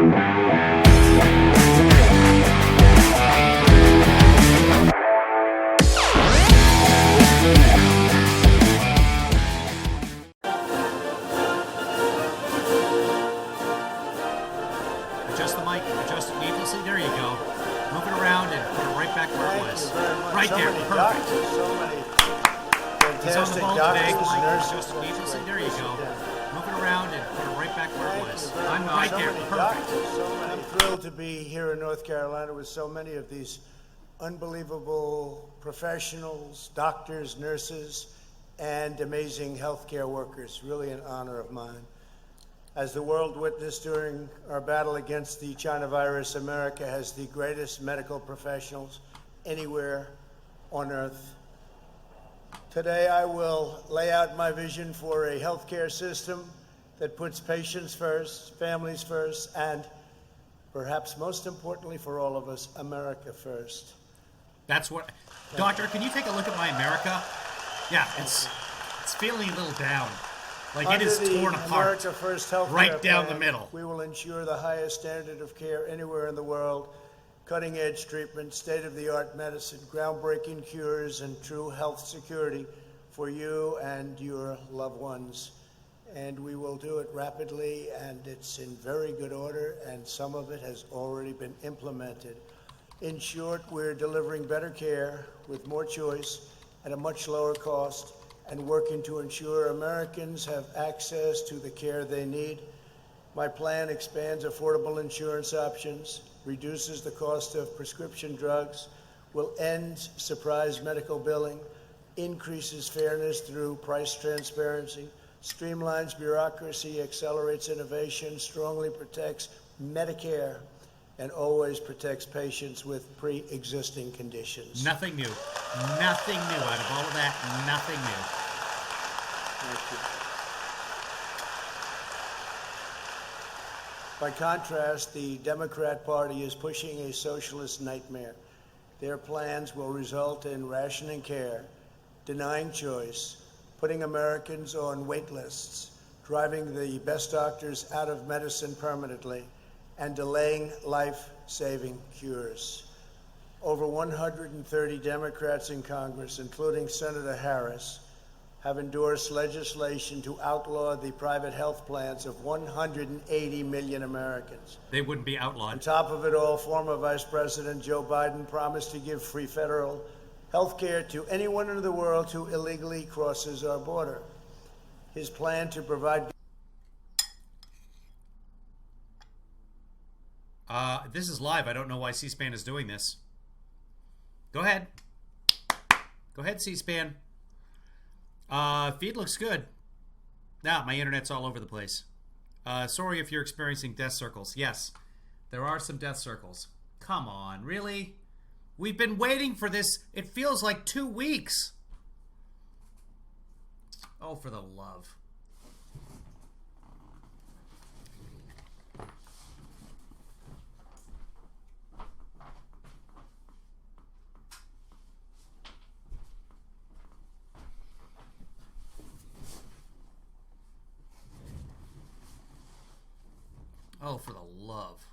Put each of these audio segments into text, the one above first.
Adjust the mic, adjust it needlessly. There you go. Move it around and put it right back where it was. Right so there, many perfect. doctors, so many He's on the fantastic ball doctors, today. Mike, nurses. adjust it needlessly. There you go. Move it around and put it right back where it was. I'm Right so there, many perfect. doctors, so many. I'm thrilled to be here in North Carolina with so many of these unbelievable professionals, doctors, nurses, and amazing healthcare workers. Really an honor of mine. As the world witnessed during our battle against the China virus, America has the greatest medical professionals anywhere on earth. Today, I will lay out my vision for a healthcare system that puts patients first, families first, and perhaps most importantly for all of us, America first. That's what... Doctor, can you take a look at my America? Yeah, it's feeling a little down. Like it is torn apart. America First healthcare right down plan, the middle. We will ensure the highest standard of care anywhere in the world, cutting-edge treatment, state-of-the-art medicine, groundbreaking cures, and true health security for you and your loved ones. And we will do it rapidly, and it's in very good order, and some of it has already been implemented. In short, we're delivering better care with more choice at a much lower cost, and working to ensure Americans have access to the care they need. My plan expands affordable insurance options, reduces the cost of prescription drugs, will end surprise medical billing, increases fairness through price transparency, streamlines bureaucracy, accelerates innovation, strongly protects Medicare, and always protects patients with pre-existing conditions. Nothing new. Nothing new. Out of all of that, nothing new. Thank you. By contrast, the Democrat Party is pushing a socialist nightmare. Their plans will result in rationing care, denying choice, putting Americans on wait lists, driving the best doctors out of medicine permanently, and delaying life-saving cures. Over 130 Democrats in Congress, including Senator Harris, have endorsed legislation to outlaw the private health plans of 180 million Americans. They wouldn't be outlawed. On top of it all, former Vice President Joe Biden promised to give free federal health care to anyone in the world who illegally crosses our border. His plan to provide... This is live. I don't know why C-SPAN is doing this. Go ahead. Go ahead, C-SPAN. Feed looks good. Nah, my internet's all over the place. Sorry if you're experiencing death circles. Yes, there are some death circles. Come on, really? We've been waiting for this. It feels like 2 weeks. Oh, for the love. Oh, for the love.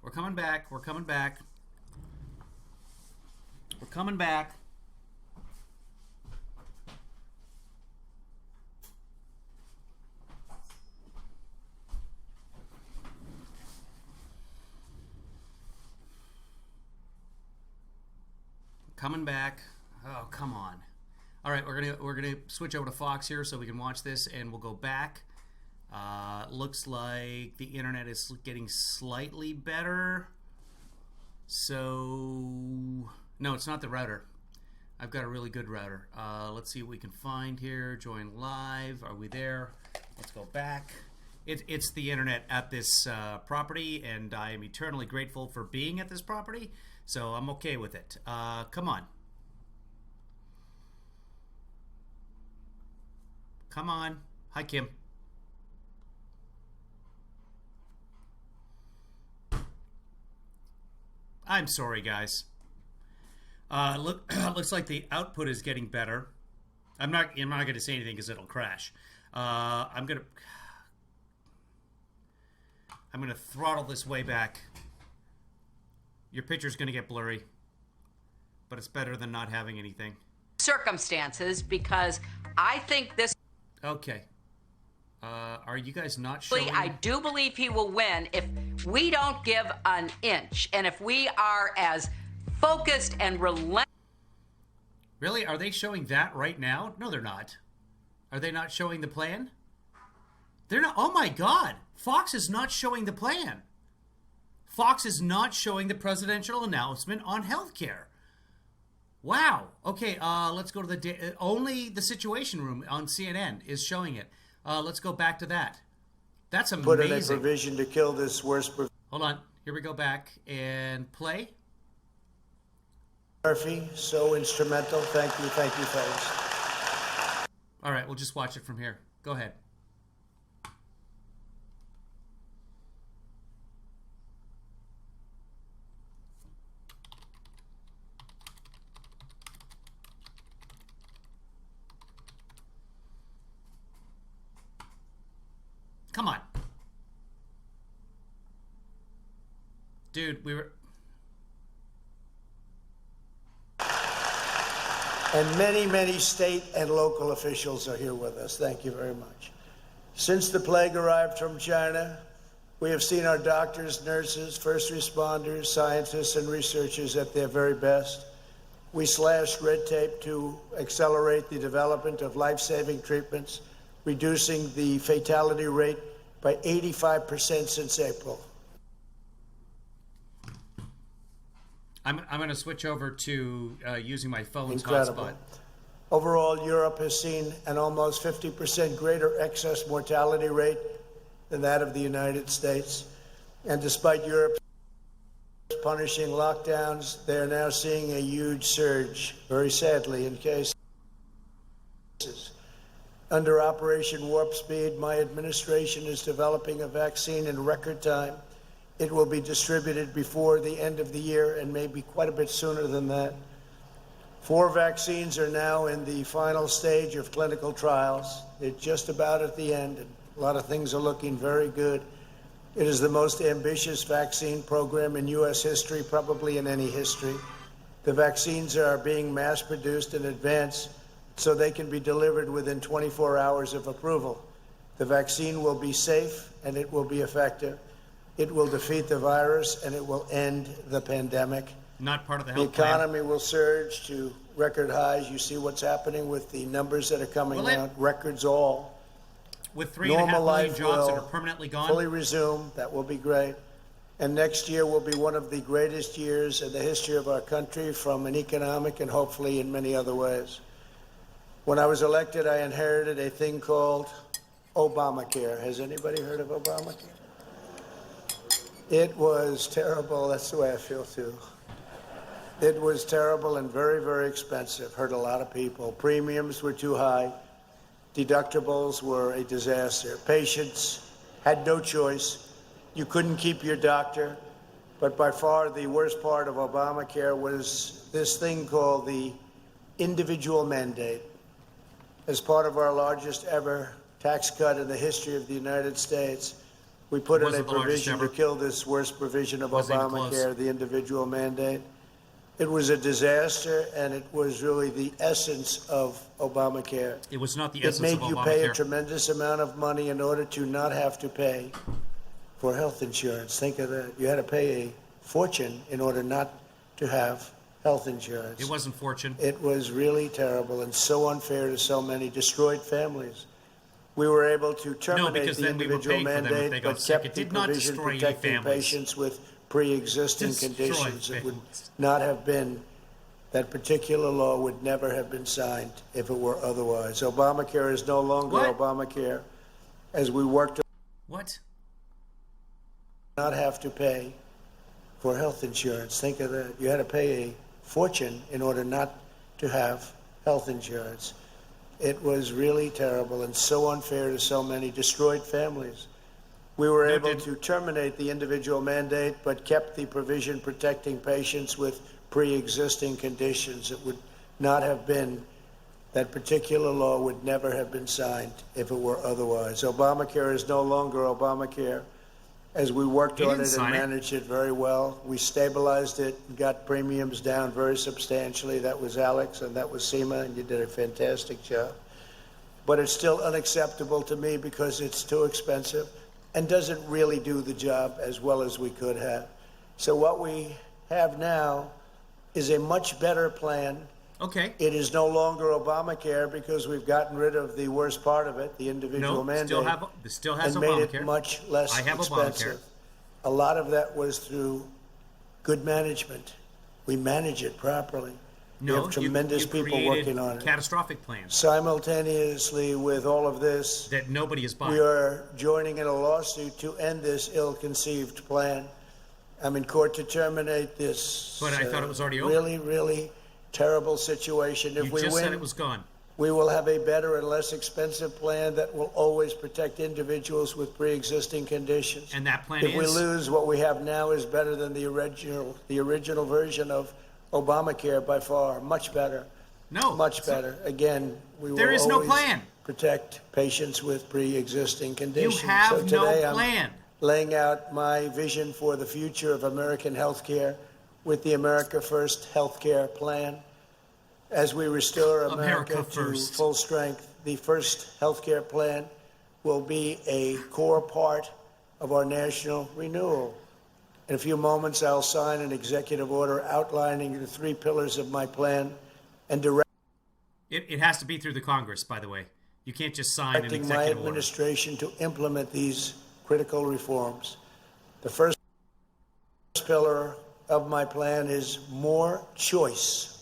We're coming back. We're coming back. We're coming back. Coming back. Oh, come on. All right, we're gonna switch over to Fox here so we can watch this, and we'll go back. Looks like the internet is getting slightly better. So no, it's not the router. I've got a really good router. Let's see what we can find here. Join live. Are we there? Let's go back. It's the internet at this property, and I am eternally grateful for being at this property. So I'm okay with it. Come on. Come on. Hi, Kim. I'm sorry, guys. Looks like the output is getting better. I'm not going to say anything because it'll crash. I'm gonna throttle this way back. Your picture's going to get blurry, but it's better than not having anything. Circumstances, because I think this. Okay. Are you guys not showing? I do believe he will win if we don't give an inch, and if we are as focused and relentless. Really? Are they showing that right now? No, they're not. Are they not showing the plan? They're not. Oh my God. Fox is not showing the plan. Fox is not showing the presidential announcement on healthcare. Wow. Okay, let's go to the... only the Situation Room on CNN is showing it. Let's go back to that. That's amazing. Put in a provision to kill this worst... Hold on. Here we go back and play. Murphy, so instrumental. Thank you, folks. All right, we'll just watch it from here. Go ahead. Come on. Dude, we were... And many, many state and local officials are here with us. Thank you very much. Since the plague arrived from China, we have seen our doctors, nurses, first responders, scientists, and researchers at their very best. We slashed red tape to accelerate the development of life-saving treatments, reducing the fatality rate by 85% since April. I'm going to switch over to using my phone's Incredible. hotspot. Overall, Europe has seen an almost 50% greater excess mortality rate than that of the United States. And despite Europe's punishing lockdowns, they are now seeing a huge surge, very sadly, in cases. Under Operation Warp Speed, my administration is developing a vaccine in record time. It will be distributed before the end of the year and maybe quite a bit sooner than that. 4 vaccines are now in the final stage of clinical trials. They're just about at the end, and a lot of things are looking very good. It is the most ambitious vaccine program in U.S. history, probably in any history. The vaccines are being mass-produced in advance so they can be delivered within 24 hours of approval. The vaccine will be safe and it will be effective. It will defeat the virus and it will end the pandemic. Not part of the The health plan. economy will surge to record highs. You see what's happening with the numbers that are coming out, records all. With 3.5 million jobs that are permanently gone. Fully resume. That will be great. And next year will be one of the greatest years in the history of our country from an economic and hopefully in many other ways. When I was elected, I inherited a thing called Obamacare. Has anybody heard of Obamacare? It was terrible. That's the way I feel, too. It was terrible and very, very expensive. Hurt a lot of people. Premiums were too high. Deductibles were a disaster. Patients had no choice. You couldn't keep your doctor. But by far the worst part of Obamacare was this thing called the individual mandate. As part of our largest ever tax cut in the history of the United States, we put in a provision to kill this worst provision of Obamacare, the individual mandate. It was a disaster, and it was really the essence of Obamacare. It was not the essence of Obamacare. It made you pay a tremendous amount of money in order to not have to pay for health insurance. Think of that. You had to pay a fortune in order not to have health insurance. It wasn't fortune. It was really terrible and so unfair to so many, destroyed families. We were able to terminate the individual mandate, but kept the provision protecting patients with pre-existing conditions. It would not have been, that particular law would never have been signed if it were otherwise. Obamacare is no longer Obamacare. As we work to not have to pay for health insurance. Think of that. You had to pay a fortune in order not to have health insurance. It was really terrible and so unfair to so many, destroyed families. We were No, able didn't. to terminate the individual mandate, but kept the provision protecting patients with pre-existing conditions. It would not have been, that particular law would never have been signed if it were otherwise. Obamacare is no longer Obamacare. As we worked He on didn't it and sign it. managed it very well, we stabilized it and got premiums down very substantially. That was Alex and that was Seema, and you did a fantastic job. But it's still unacceptable to me because it's too expensive and doesn't really do the job as well as we could have. So what we have now is a much better plan. Okay. It is no longer Obamacare because we've gotten rid of the worst part of it, the individual No, mandate, still has and made Obamacare. it much less I have expensive. Obamacare. A lot of that was through good management. We manage it properly. We No, have tremendous you people created working on it. catastrophic plans Simultaneously with all of this, that nobody is buying. we are joining in a lawsuit to end this ill-conceived plan. I'm in court to terminate this But I thought it was already over. really, really terrible situation. If You we just win, said it was gone. we will have a better and less expensive plan that will always protect individuals with pre-existing conditions. And that plan If we is? lose, what we have now is better than the original version of Obamacare by far. Much better. No. Much better. Again, we will There is no always plan. protect patients with pre-existing You conditions. have So today no I'm plan. laying out my vision for the future of American healthcare with the America First healthcare plan. As we restore America America to First. full strength, the first healthcare plan will be a core part of our national renewal. In a few moments, I'll sign an executive order outlining the 3 pillars of my plan and It has to be through the Congress, by the way. You can't just sign an directing my executive order. administration to implement these critical reforms. The first pillar of my plan is more choice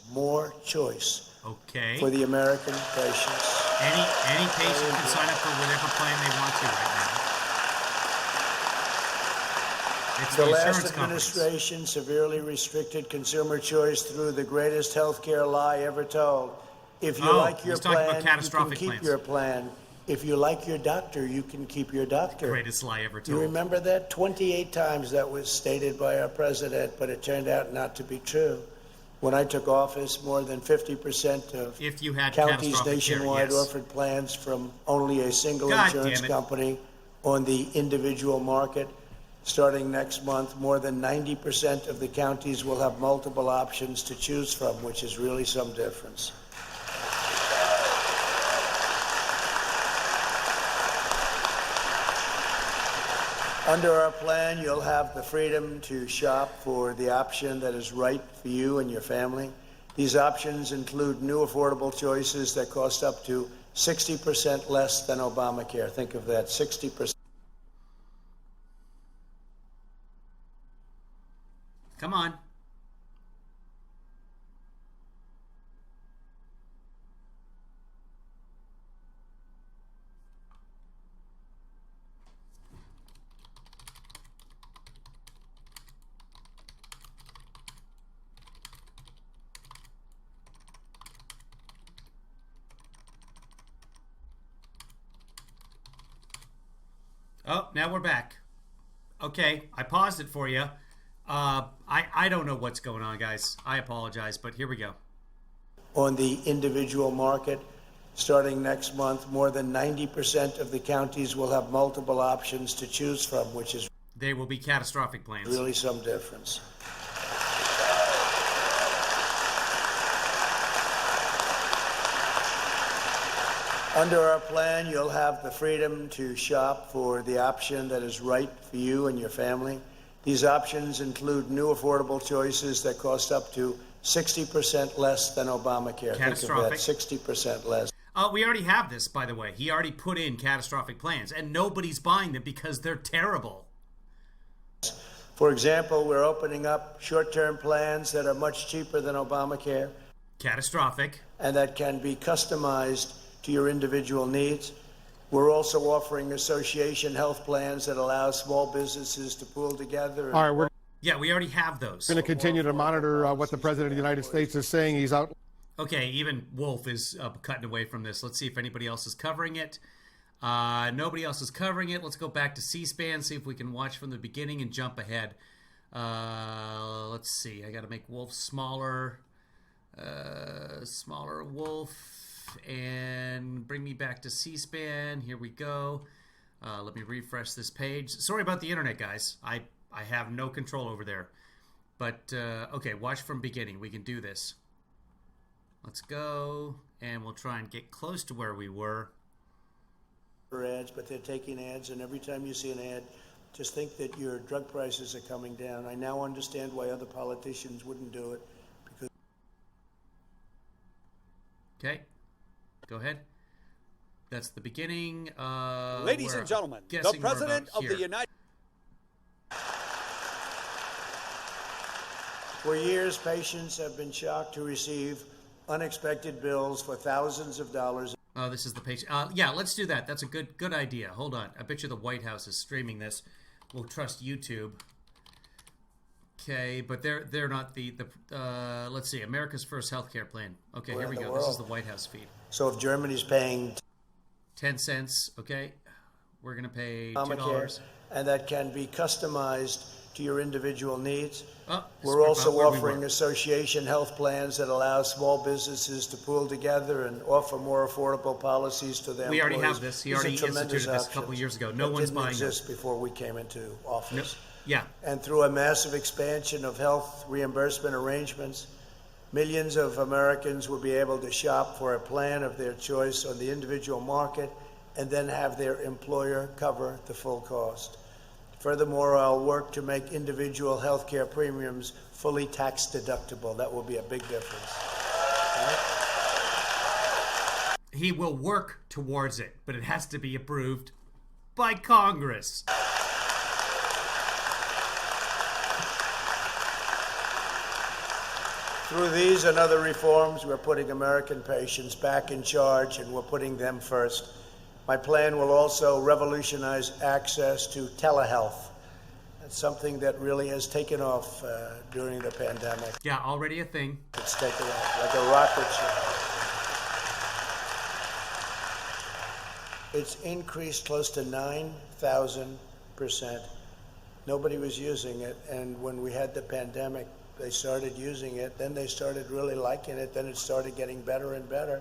Okay. for the American patients. Any patient can sign up for whatever plan they want to right now. It's The the last insurance companies. administration severely restricted consumer choice through the greatest healthcare lie ever told. If you Oh, like your he's talking about plan, you can catastrophic keep plans. your plan. If you like your doctor, you can keep your doctor. Greatest lie ever Do you told. remember that? 28 times that was stated by our president, but it turned out not to be true. When I took office, more than 50% of If you had counties catastrophic care, nationwide yes. offered plans from only a single God insurance damn it. company on the individual market. Starting next month, more than 90% of the counties will have multiple options to choose from, which is really some difference. Under our plan, you'll have the freedom to shop for the option that is right for you and your family. These options include new affordable choices that cost up to 60% less than Obamacare. Think of that, 60%. Come on. Oh, now we're back. Okay, I paused it for you. I don't know what's going on, guys. I apologize, but here we go. On the individual market, starting next month, more than 90% of the counties will have multiple options to choose from, which is They will be catastrophic plans. really some difference. Under our plan, you'll have the freedom to shop for the option that is right for you and your family. These options include new affordable choices that cost up to 60% less than Obamacare. Catastrophic. Think of that, 60% less. We already have this, by the way. He already put in catastrophic plans, and nobody's buying them because they're terrible. For example, we're opening up short-term plans that are much cheaper than Obamacare Catastrophic. and that can be customized to your individual needs. We're also offering association health plans that allow small businesses to pool together. All right, we're Yeah, we already have those. going to continue to monitor what the President of the United States is saying. He's out. Okay, even Wolf is cutting away from this. Let's see if anybody else is covering it. Nobody else is covering it. Let's go back to C-SPAN, see if we can watch from the beginning and jump ahead. Let's see. I got to make Wolf smaller. Smaller Wolf. And bring me back to C-SPAN. Here we go. Let me refresh this page. Sorry about the internet, guys. I have no control over there. But, okay, watch from beginning. We can do this. Let's go. And we'll try and get close to where we were. Ads, but they're taking ads, and every time you see an ad, just think that your drug prices are coming down. I now understand why other politicians wouldn't do it. Because Okay, go ahead. That's the beginning. Ladies and gentlemen, the President of the United For years, patients have been shocked to receive unexpected bills for thousands of dollars. Oh, this is the page. Yeah, let's do that. That's a good idea. Hold on. I bet you the White House is streaming this. We'll trust YouTube. Okay, but they're not the let's see, America's First Healthcare Plan. Okay, here we go. This is the White House feed. So if Germany's paying 10 cents, okay, we're gonna pay $2. And that can be customized to your individual needs. Oh, We're also offering association health plans that allow small businesses to pool together and offer more affordable policies to their We already employees. have this. He These are already tremendous instituted this a couple options years ago. that No one's didn't buying them. exist before we came into office. Yeah. And through a massive expansion of health reimbursement arrangements, millions of Americans will be able to shop for a plan of their choice on the individual market and then have their employer cover the full cost. Furthermore, I'll work to make individual health care premiums fully tax deductible. That will be a big difference. Right? He will work towards it, but it has to be approved by Congress. Through these and other reforms, we're putting American patients back in charge, and we're putting them first. My plan will also revolutionize access to telehealth. That's something that really has taken off during the pandemic. Yeah, already a thing. It's taken off like a rocket ship. It's increased close to 9,000%. Nobody was using it, and when we had the pandemic, they started using it. Then they started really liking it. Then it started getting better and better.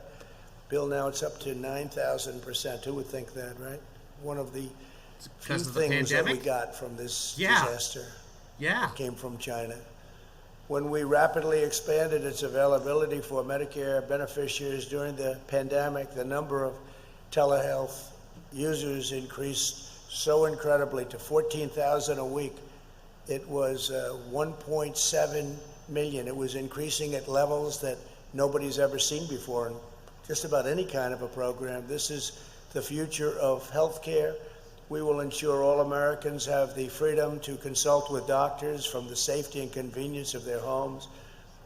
Bill, now it's up to 9,000%. Who would think that, right? One of the few things that we got from this disaster came from China. When we rapidly expanded its availability for Medicare beneficiaries during the pandemic, the number of telehealth users increased so incredibly to 14,000 a week. It was 1.7 million. It was increasing at levels that nobody's ever seen before in just about any kind of a program. This is the future of healthcare. We will ensure all Americans have the freedom to consult with doctors from the safety and convenience of their homes.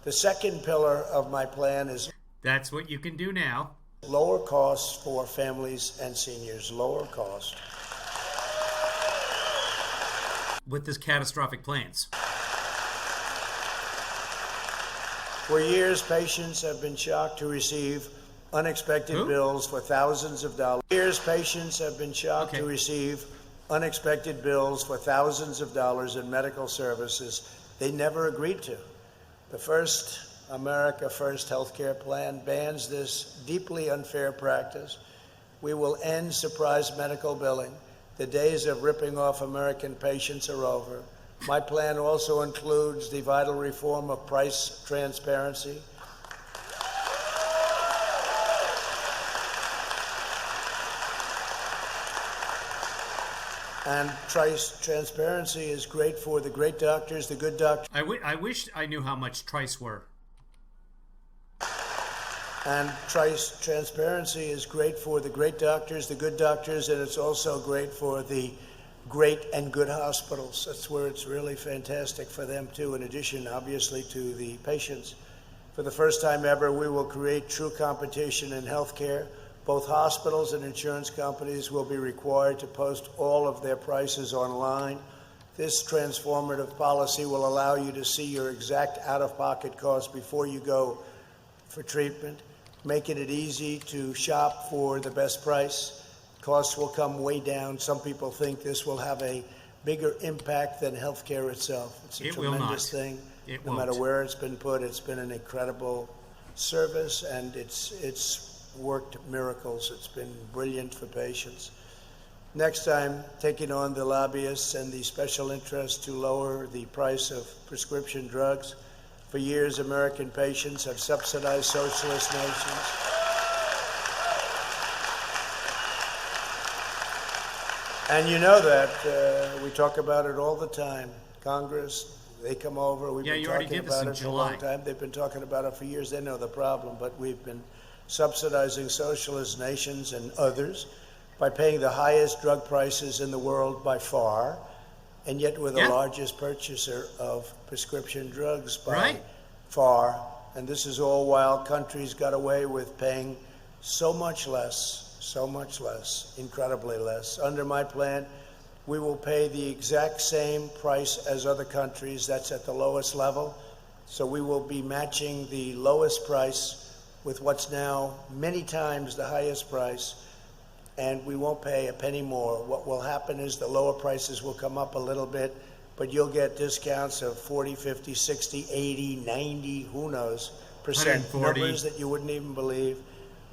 The second pillar of my plan is that's what you can do now. Lower costs for families and seniors. Lower cost. With this catastrophic plans. For years, patients have been shocked to receive unexpected bills for thousands of dollars. For years, patients have been shocked to receive unexpected bills for thousands of dollars in medical services they never agreed to. The first America First healthcare plan bans this deeply unfair practice. We will end surprise medical billing. The days of ripping off American patients are over. My plan also includes the vital reform of price transparency. And price transparency is great for the great doctors, the good doctors. I wish I knew how much Trice were. And price transparency is great for the great doctors, the good doctors, and it's also great for the great and good hospitals. That's where it's really fantastic for them, too, in addition, obviously, to the patients. For the first time ever, we will create true competition in healthcare. Both hospitals and insurance companies will be required to post all of their prices online. This transformative policy will allow you to see your exact out-of-pocket costs before you go for treatment, making it easy to shop for the best price. Costs will come way down. Some people think this will have a bigger impact than healthcare itself. It's a tremendous thing. No matter where it's been put, it's been an incredible service, and it's worked miracles. It's been brilliant for patients. Next time, taking on the lobbyists and the special interests to lower the price of prescription drugs. For years, American patients have subsidized socialist nations. And you know that. We talk about it all the time. Congress, they come over. We've been talking about it for a long time. They've been talking about it for years. They know the problem. But we've been subsidizing socialist nations and others by paying the highest drug prices in the world by far, and yet we're the largest purchaser of prescription drugs by far. And this is all while countries got away with paying so much less, incredibly less. Under my plan, we will pay the exact same price as other countries. That's at the lowest level. So we will be matching the lowest price with what's now many times the highest price, and we won't pay a penny more. What will happen is the lower prices will come up a little bit, but you'll get discounts of 40, 50, 60, 80, 90, who knows, percent, numbers that you wouldn't even believe.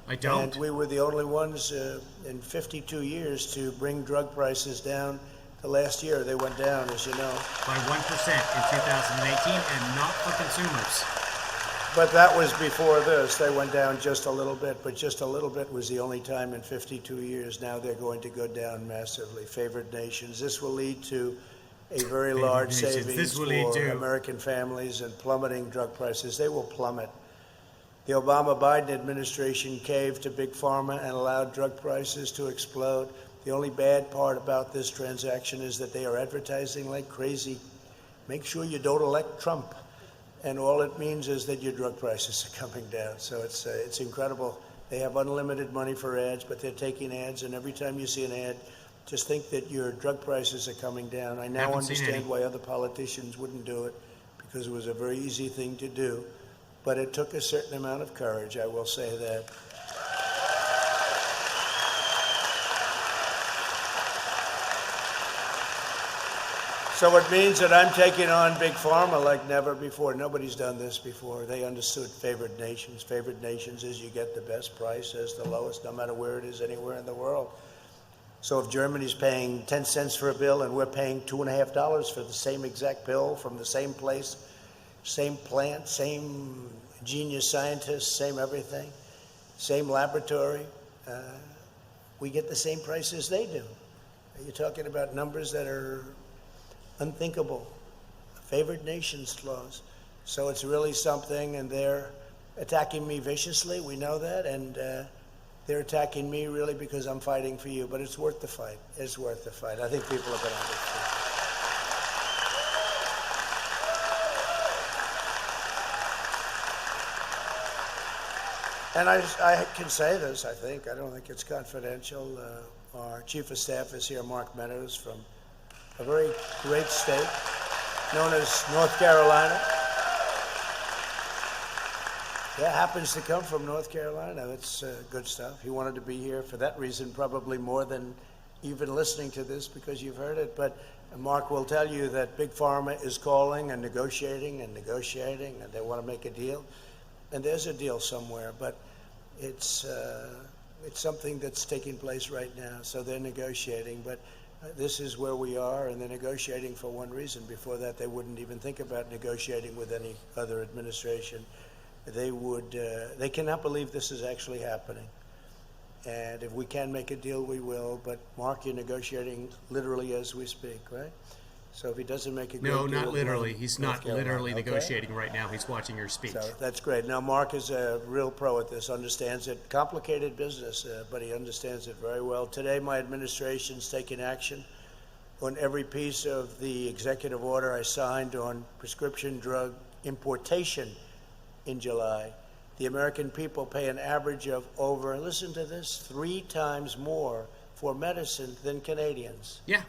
I don't. And we were the only ones in 52 years to bring drug prices down. The last year they went down, as you know. By 1% in 2018, and not for consumers. But that was before this. They went down just a little bit, but just a little bit was the only time in 52 years. Now they're going to go down massively. Favored nations. This will lead to a very large savings for American families and plummeting drug prices. They will plummet. The Obama-Biden administration caved to Big Pharma and allowed drug prices to explode. The only bad part about this transaction is that they are advertising like crazy. Make sure you don't elect Trump. And all it means is that your drug prices are coming down. So it's incredible. They have unlimited money for ads, but they're taking ads, and every time you see an ad, just think that your drug prices are coming down. I now understand why other politicians wouldn't do it, because it was a very easy thing to do. But it took a certain amount of courage, I will say that. So it means that I'm taking on Big Pharma like never before. Nobody's done this before. They understood favored nations. Favored nations is you get the best price as the lowest, no matter where it is, anywhere in the world. So if Germany's paying 10 cents for a bill and we're paying $2.50 for the same exact pill from the same place, same plant, same genius scientists, same everything, same laboratory, we get the same price as they do. You're talking about numbers that are unthinkable. Favored nations clause. So it's really something, and they're attacking me viciously. We know that, and they're attacking me really because I'm fighting for you. But it's worth the fight. It's worth the fight. I think people are going to understand. And I can say this, I think. I don't think it's confidential. Our chief of staff is here, Mark Meadows, from a very great state known as North Carolina. Yeah, happens to come from North Carolina. That's good stuff. He wanted to be here for that reason, probably more than even listening to this because you've heard it. But Mark will tell you that Big Pharma is calling and negotiating, and they want to make a deal. And there's a deal somewhere, but it's something that's taking place right now. So they're negotiating, but this is where we are, and they're negotiating for one reason. Before that, they wouldn't even think about negotiating with any other administration. They cannot believe this is actually happening. And if we can make a deal, we will. But Mark, you're negotiating literally as we speak, right? So if he doesn't make a deal, no, not literally. He's not literally negotiating right now. He's watching your speech. So that's great. Now, Mark is a real pro at this, understands it. Complicated business, but he understands it very well. Today, my administration's taking action on every piece of the executive order I signed on prescription drug importation in July. The American people pay an average of over, listen to this, 3 times more for medicine than Canadians. Yeah.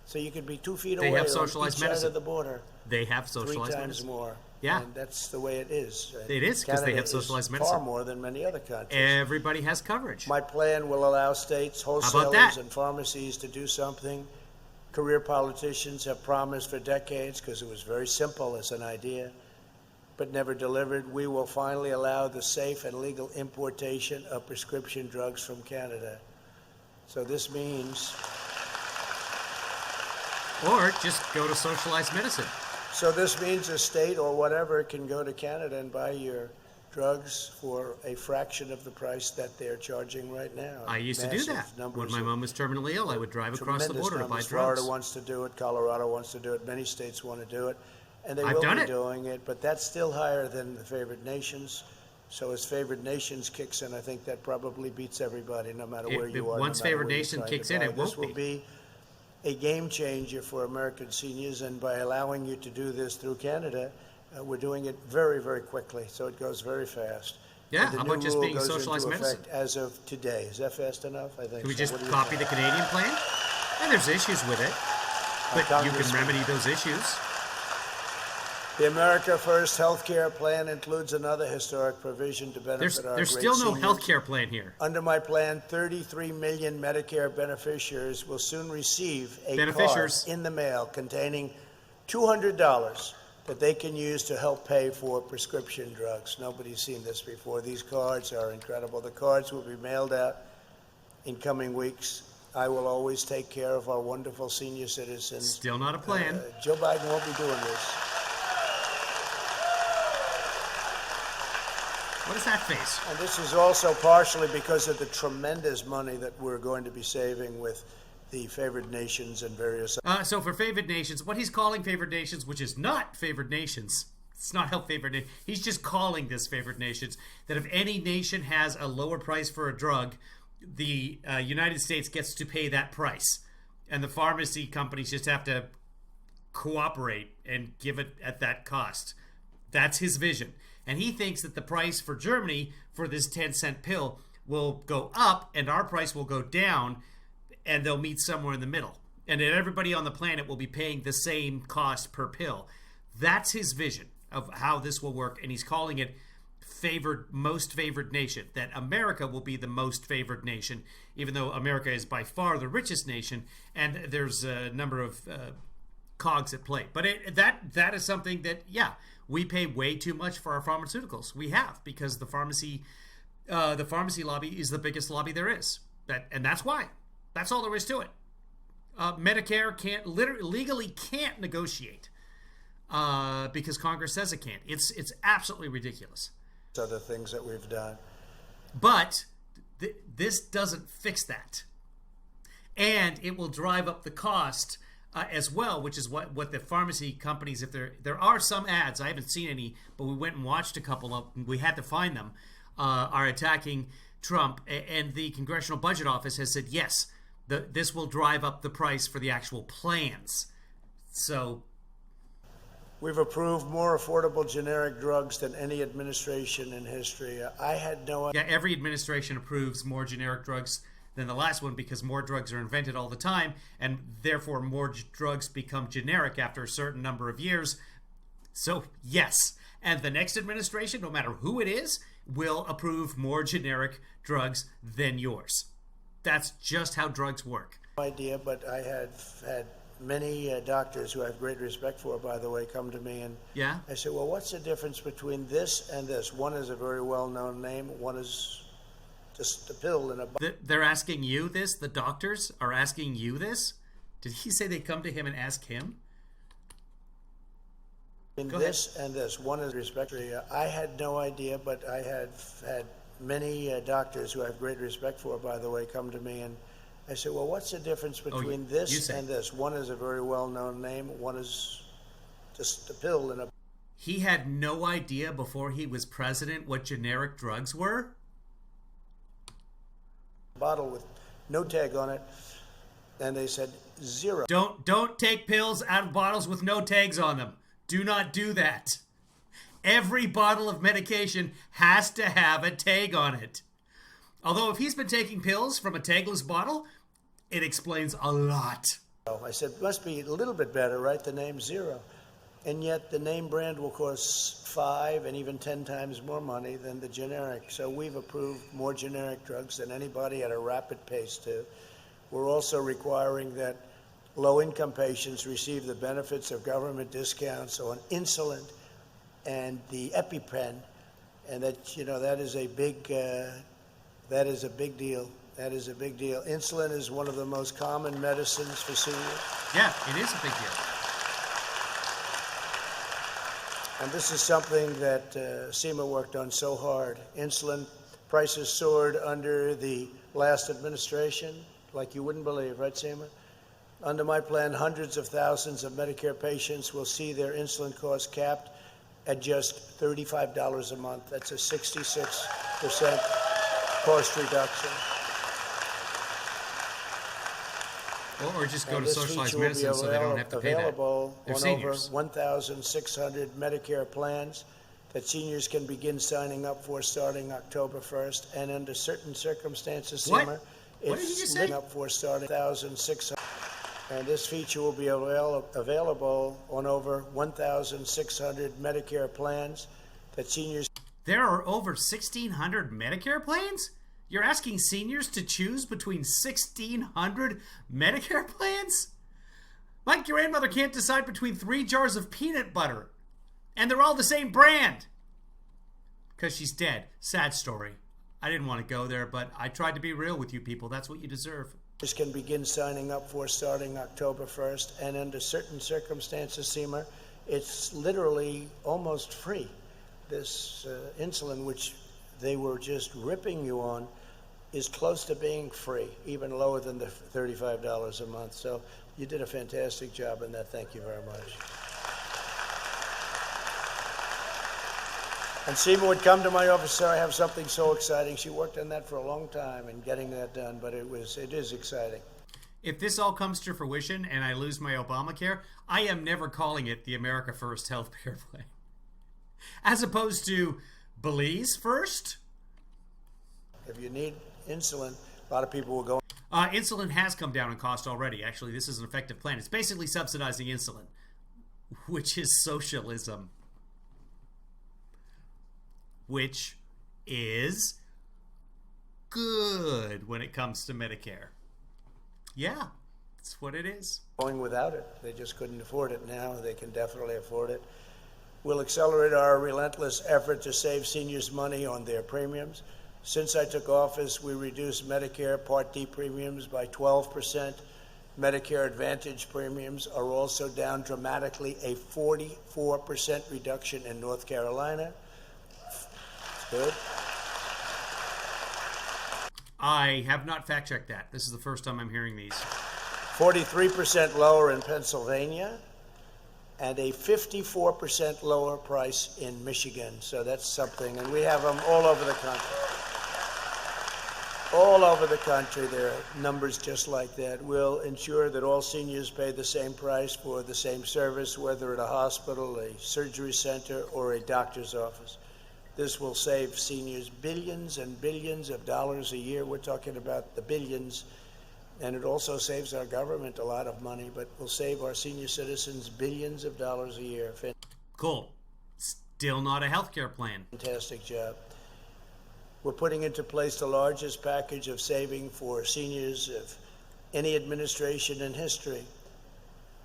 So you could be 2 feet away on each side of the border. They have socialized 3 times medicine. more. Yeah. And that's the way it is. It is, because they Canada have socialized is medicine. far more than many other countries. Everybody has coverage. My plan will allow states, about wholesalers, that? and pharmacies to do something career politicians have promised for decades, because it was very simple as an idea, but never delivered. We will finally allow the safe and legal importation of prescription drugs from Canada. So this means... Or just go to socialized medicine. So this means a state or whatever can go to Canada and buy your drugs for a fraction of the price that they're charging right now. I used to do that. When my mom was terminally ill, I would drive across the border to buy drugs. Florida wants to do it. Colorado wants to do it. Many states want to do it. And they I've will done be it. doing it. But that's still higher than the favored nations. So as favored nations kicks in, I think that probably beats everybody, no matter where you are. Once favored nation kicks in, it won't be. This will be a game changer for American seniors. And by allowing you to do this through Canada, we're doing it very, very quickly, so it goes very fast. Yeah, And the how new about just rule being goes socialized into medicine? effect as of today. Is that fast enough? I think. Can we so. just What do you copy think? the Canadian plan? And there's issues with it, but you can remedy those issues. The America First health care plan includes another historic provision to benefit our There's great still no seniors. health care plan here. Under my plan, 33 million Medicare beneficiaries will soon receive a card Beneficiaries. in the mail containing $200 that they can use to help pay for prescription drugs. Nobody's seen this before. These cards are incredible. The cards will be mailed out in coming weeks. I will always take care of our wonderful senior citizens. Still not a plan. Joe Biden won't be doing this. What is that face? And this is also partially because of the tremendous money that we're going to be saving with the favored nations and various... So for favored nations, what he's calling favored nations, which is not favored nations, it's not how favored nations, he's just calling this favored nations, that if any nation has a lower price for a drug, the United States gets to pay that price. And the pharmacy companies just have to cooperate and give it at that cost. That's his vision. And he thinks that the price for Germany for this 10-cent pill will go up and our price will go down, and they'll meet somewhere in the middle. And that everybody on the planet will be paying the same cost per pill. That's his vision of how this will work. And he's calling it most favored nation. That America will be the most favored nation, even though America is by far the richest nation. And there's a number of cogs at play. But that is something that, yeah, we pay way too much for our pharmaceuticals. We have, because the pharmacy lobby is the biggest lobby there is. And that's why. That's all there is to it. Medicare legally can't negotiate because Congress says it can't. It's absolutely ridiculous. Other things that we've done. But this doesn't fix that. And it will drive up the cost as well, which is what the pharmacy companies, if there are some ads, I haven't seen any, but we went and watched a couple of them, we had to find them, are attacking Trump, and the Congressional Budget Office has said, yes, this will drive up the price for the actual plans. So we've approved more affordable generic drugs than any administration in history. I had no idea. Yeah, every administration approves more generic drugs than the last one because more drugs are invented all the time, and therefore more drugs become generic after a certain number of years. So, yes. And the next administration, no matter who it is, will approve more generic drugs than yours. That's just how drugs work. No idea, but I had had many doctors who I have great respect for, by the way, come to me and I said, well, what's the difference between this and this? One is a very well-known name. One is just a pill in a bottle. They're asking you this? The doctors are asking you this? Did he say they come to him and ask him? Go this ahead. And this. One is respect. I had no idea, but I had had many doctors who I have great respect for, by the way, come to me and I said, well, what's the difference between this and this? One is a very well-known name. One is just a pill in a... He had no idea before he was president what generic drugs were? Bottle with no tag on it. And they said, zero. Don't take pills out of bottles with no tags on them. Do not do that. Every bottle of medication has to have a tag on it. Although if he's been taking pills from a tagless bottle, it explains a lot. I said, must be a little bit better, right? The name zero. And yet the name brand will cost 5 and even 10 times more money than the generic. So we've approved more generic drugs than anybody at a rapid pace too. We're also requiring that low-income patients receive the benefits of government discounts on insulin and the EpiPen, and that, you know, that is a big deal. That is a big deal. Insulin is one of the most common medicines for seniors. Yeah, it is a big deal. And this is something that SEMA worked on so hard. Insulin prices soared under the last administration, like you wouldn't believe, right, SEMA? Under my plan, hundreds of thousands of Medicare patients will see their insulin costs capped at just $35 a month. That's a 66% cost reduction. Or just go to socialized medicine so they don't have to pay that. Available They're on seniors. over 1,600 Medicare plans that seniors can begin signing up for starting October 1st. And under certain circumstances, What? SEMA, What did you it's just say? signing up for starting 1,600. And this feature will be available on over 1,600 Medicare plans that seniors. There are over 1,600 Medicare plans? You're asking seniors to choose between 1,600 Medicare plans? My grandmother can't decide between 3 jars of peanut butter. And they're all the same brand. Because she's dead. Sad story. I didn't want to go there, but I tried to be real with you people. That's what you deserve. Can begin signing up for starting October 1st. And under certain circumstances, SEMA, it's literally almost free. This insulin, which they were just ripping you on, is close to being free, even lower than the $35 a month. So you did a fantastic job in that. Thank you very much. And SEMA would come to my office, sir, I have something so exciting. She worked on that for a long time and getting that done, but it is exciting. If this all comes to fruition and I lose my Obamacare, I am never calling it the America First healthcare plan. As opposed to Belize First? If you need insulin, a lot of people will go. Insulin has come down in cost already. Actually, this is an effective plan. It's basically subsidizing insulin, which is socialism. Which is good when it comes to Medicare. Yeah, that's what it is. Going without it. They just couldn't afford it. Now they can definitely afford it. We'll accelerate our relentless effort to save seniors money on their premiums. Since I took office, we reduced Medicare Part D premiums by 12%. Medicare Advantage premiums are also down dramatically, a 44% reduction in North Carolina. Good. I have not fact-checked that. This is the first time I'm hearing these. 43% lower in Pennsylvania, and a 54% lower price in Michigan. So that's something, and we have them all over the country. All over the country, there are numbers just like that. We'll ensure that all seniors pay the same price for the same service, whether at a hospital, a surgery center, or a doctor's office. This will save seniors billions and billions of dollars a year. We're talking about the billions. And it also saves our government a lot of money, but will save our senior citizens billions of dollars a year. Cool. Still not a healthcare plan. Fantastic job. We're putting into place the largest package of saving for seniors of any administration in history.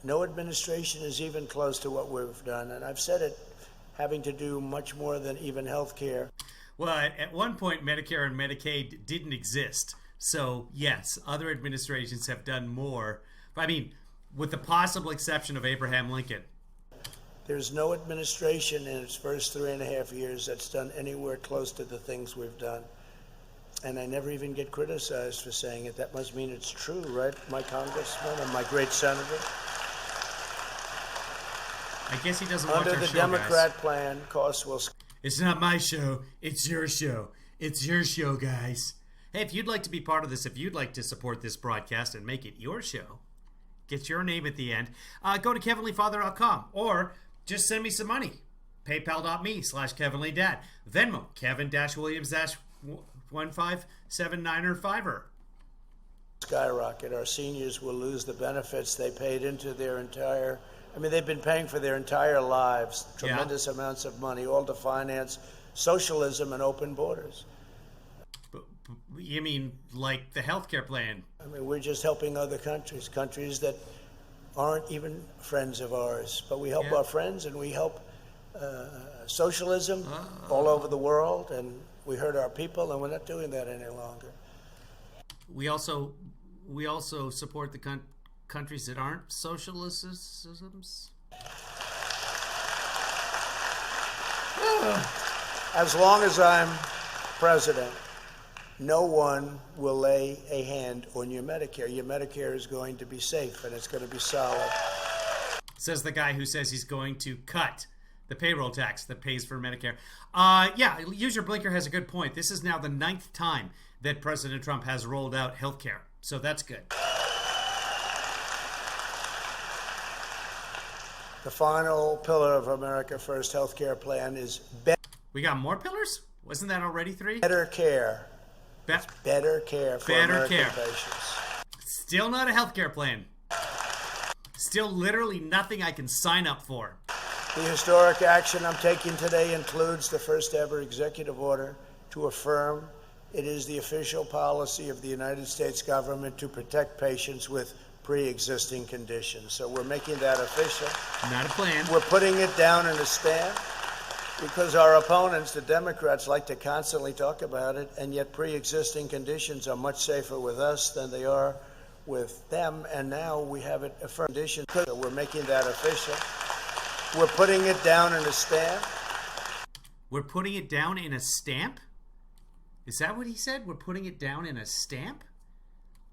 No administration is even close to what we've done. And I've said it, having to do much more than even health care. Well, at one point, Medicare and Medicaid didn't exist. So, yes, other administrations have done more. I mean, with the possible exception of Abraham Lincoln. There's no administration in its first 3.5 years that's done anywhere close to the things we've done. And I never even get criticized for saying it. That must mean it's true, right, my congressman and my great senator? I guess he doesn't watch our show, Under the Democrat guys. plan, costs will... It's not my show. It's your show. It's your show, guys. Hey, if you'd like to be part of this, if you'd like to support this broadcast and make it your show, get your name at the end, go to KevinlyFather.com or just send me some money. PayPal.me/KevinlyDad. Venmo, Kevin-Williams-15795er. Skyrocket. Our seniors will lose the benefits they paid into their entire I mean, they've been paying for their entire lives tremendous amounts of money, all to finance socialism and open borders. You mean like the healthcare plan? I mean, we're just helping other countries, countries that aren't even friends of ours. But we help our friends, and we help socialism all over the world, and we hurt our people, and we're not doing that any longer. We also support the countries that aren't socialisms. As long as I'm president, no one will lay a hand on your Medicare. Your Medicare is going to be safe, and it's going to be solid. Says the guy who says he's going to cut the payroll tax that pays for Medicare. Yeah, Use Your Blinker has a good point. This is now the 9th time that President Trump has rolled out health care. So that's good. The final pillar of America First health care plan is We got more pillars? Wasn't that already 3? better care. Better care for American patients. Still not a health care plan. Still literally nothing I can sign up for. The historic action I'm taking today includes the first ever executive order to affirm it is the official policy of the United States government to protect patients with pre-existing conditions. So we're making that official. Not a plan. We're putting it down in a stamp because our opponents, the Democrats, like to constantly talk about it, and yet pre-existing conditions are much safer with us than they are with them, and now we have it affirmed. So we're making that official. We're putting it down in a stamp. We're putting it down in a stamp? Is that what he said? We're putting it down in a stamp?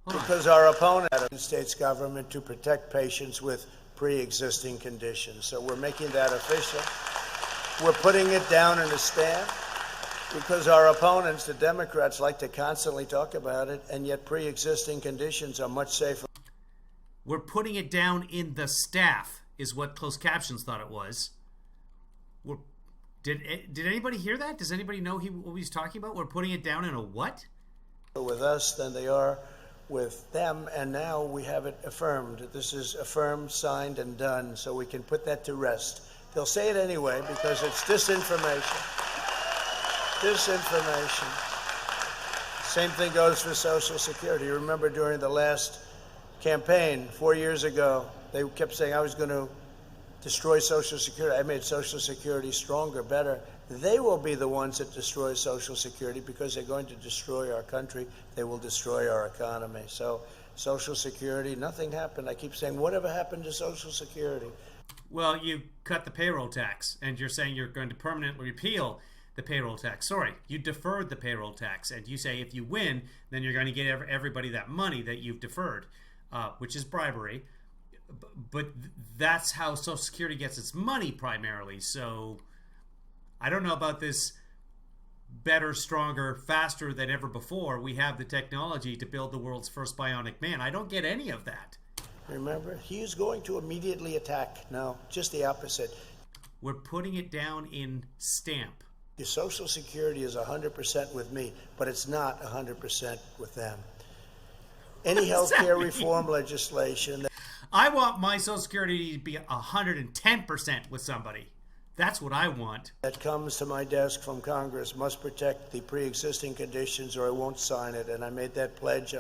Because our opponent, the United States government, to protect patients with pre-existing conditions. So we're making that official. We're putting it down in a stamp because our opponents, the Democrats, like to constantly talk about it, and yet pre-existing conditions are much safer. We're putting it down in the staff, is what closed captions thought it was. Did anybody hear that? Does anybody know what he's talking about? We're putting it down in a what? With us than they are with them, and now we have it affirmed. This is affirmed, signed, and done, so we can put that to rest. They'll say it anyway because it's disinformation. Disinformation. Same thing goes for Social Security. You remember during the last campaign 4 years ago, they kept saying I was going to destroy Social Security. I made Social Security stronger, better. They will be the ones that destroy Social Security because they're going to destroy our country. They will destroy our economy. So Social Security, nothing happened. I keep saying, whatever happened to Social Security? Well, you cut the payroll tax, and you're saying you're going to permanently repeal the payroll tax. Sorry, you deferred the payroll tax, and you say if you win, then you're going to get everybody that money that you've deferred, which is bribery. But that's how Social Security gets its money primarily. So I don't know about this better, stronger, faster than ever before. We have the technology to build the world's first bionic man. I don't get any of that. Remember, he's going to immediately attack. No, just the opposite. We're putting it down in stamp. Your Social Security is 100% with me, but it's not 100% with them. Any health care reform legislation... I want my Social Security to be 110% with somebody. That's what I want. That comes to my desk from Congress must protect the pre-existing conditions or I won't sign it. And I made that pledge,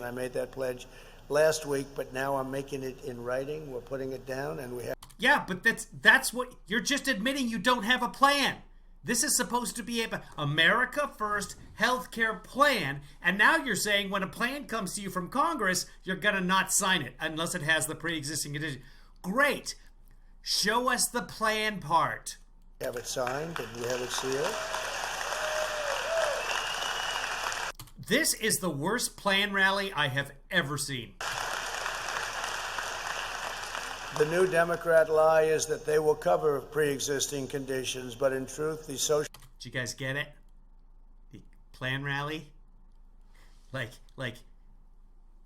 last week, but now I'm making it in writing. We're putting it down, and we have... Yeah, but that's what... You're just admitting you don't have a plan. This is supposed to be a America First healthcare plan, and now you're saying when a plan comes to you from Congress, you're going to not sign it unless it has the pre-existing condition. Great. Show us the plan part. We have it signed, and we have it sealed. This is the worst plan rally I have ever seen. The new Democrat lie is that they will cover pre-existing conditions, but in truth, the social... Did you guys get it? The plan rally? Like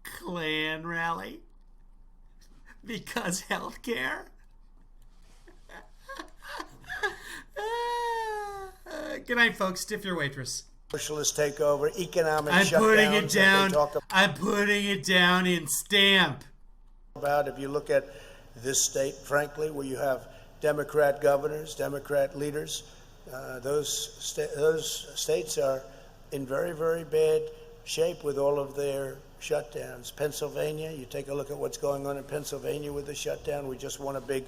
Klan rally? Because healthcare? Good night, folks. Stiff your waitress. Socialist takeover, economic I'm shutdowns. putting it down. I'm putting it down in stamp. About if you look at this state, frankly, where you have Democrat governors, Democrat leaders. Those states are in very, very bad shape with all of their shutdowns. Pennsylvania, you take a look at what's going on in Pennsylvania with the shutdown. We just won a big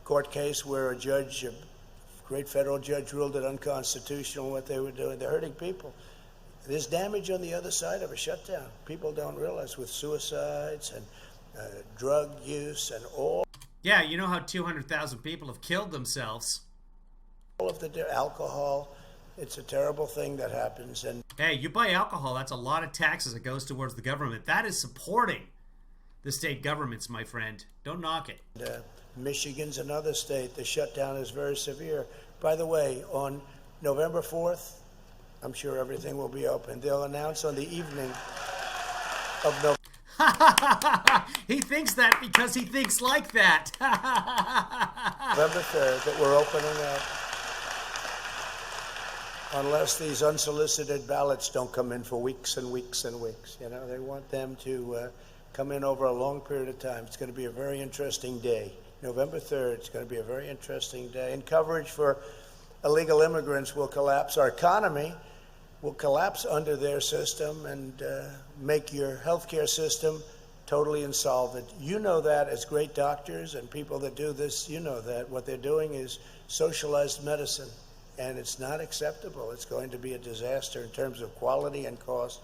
court case where a judge, a great federal judge, ruled it unconstitutional what they were doing. They're hurting people. There's damage on the other side of a shutdown. People don't realize with suicides and drug use and all. Yeah, you know how 200,000 people have killed themselves. All of the alcohol. It's a terrible thing that happens. And hey, you buy alcohol, that's a lot of taxes that goes towards the government. That is supporting the state governments, my friend. Don't knock it. Michigan's another state. The shutdown is very severe. By the way, on November 4th, I'm sure everything will be open. They'll announce on the evening of November. He thinks that because he thinks like that. November 3rd, that we're opening up. Unless these unsolicited ballots don't come in for weeks and weeks and weeks. You know, they want them to come in over a long period of time. It's going to be a very interesting day. November 3rd, it's going to be a very interesting day. And coverage for illegal immigrants will collapse. Our economy will collapse under their system and make your healthcare system totally insolvent. You know that as great doctors and people that do this, you know that. What they're doing is socialized medicine. And it's not acceptable. It's going to be a disaster in terms of quality and cost.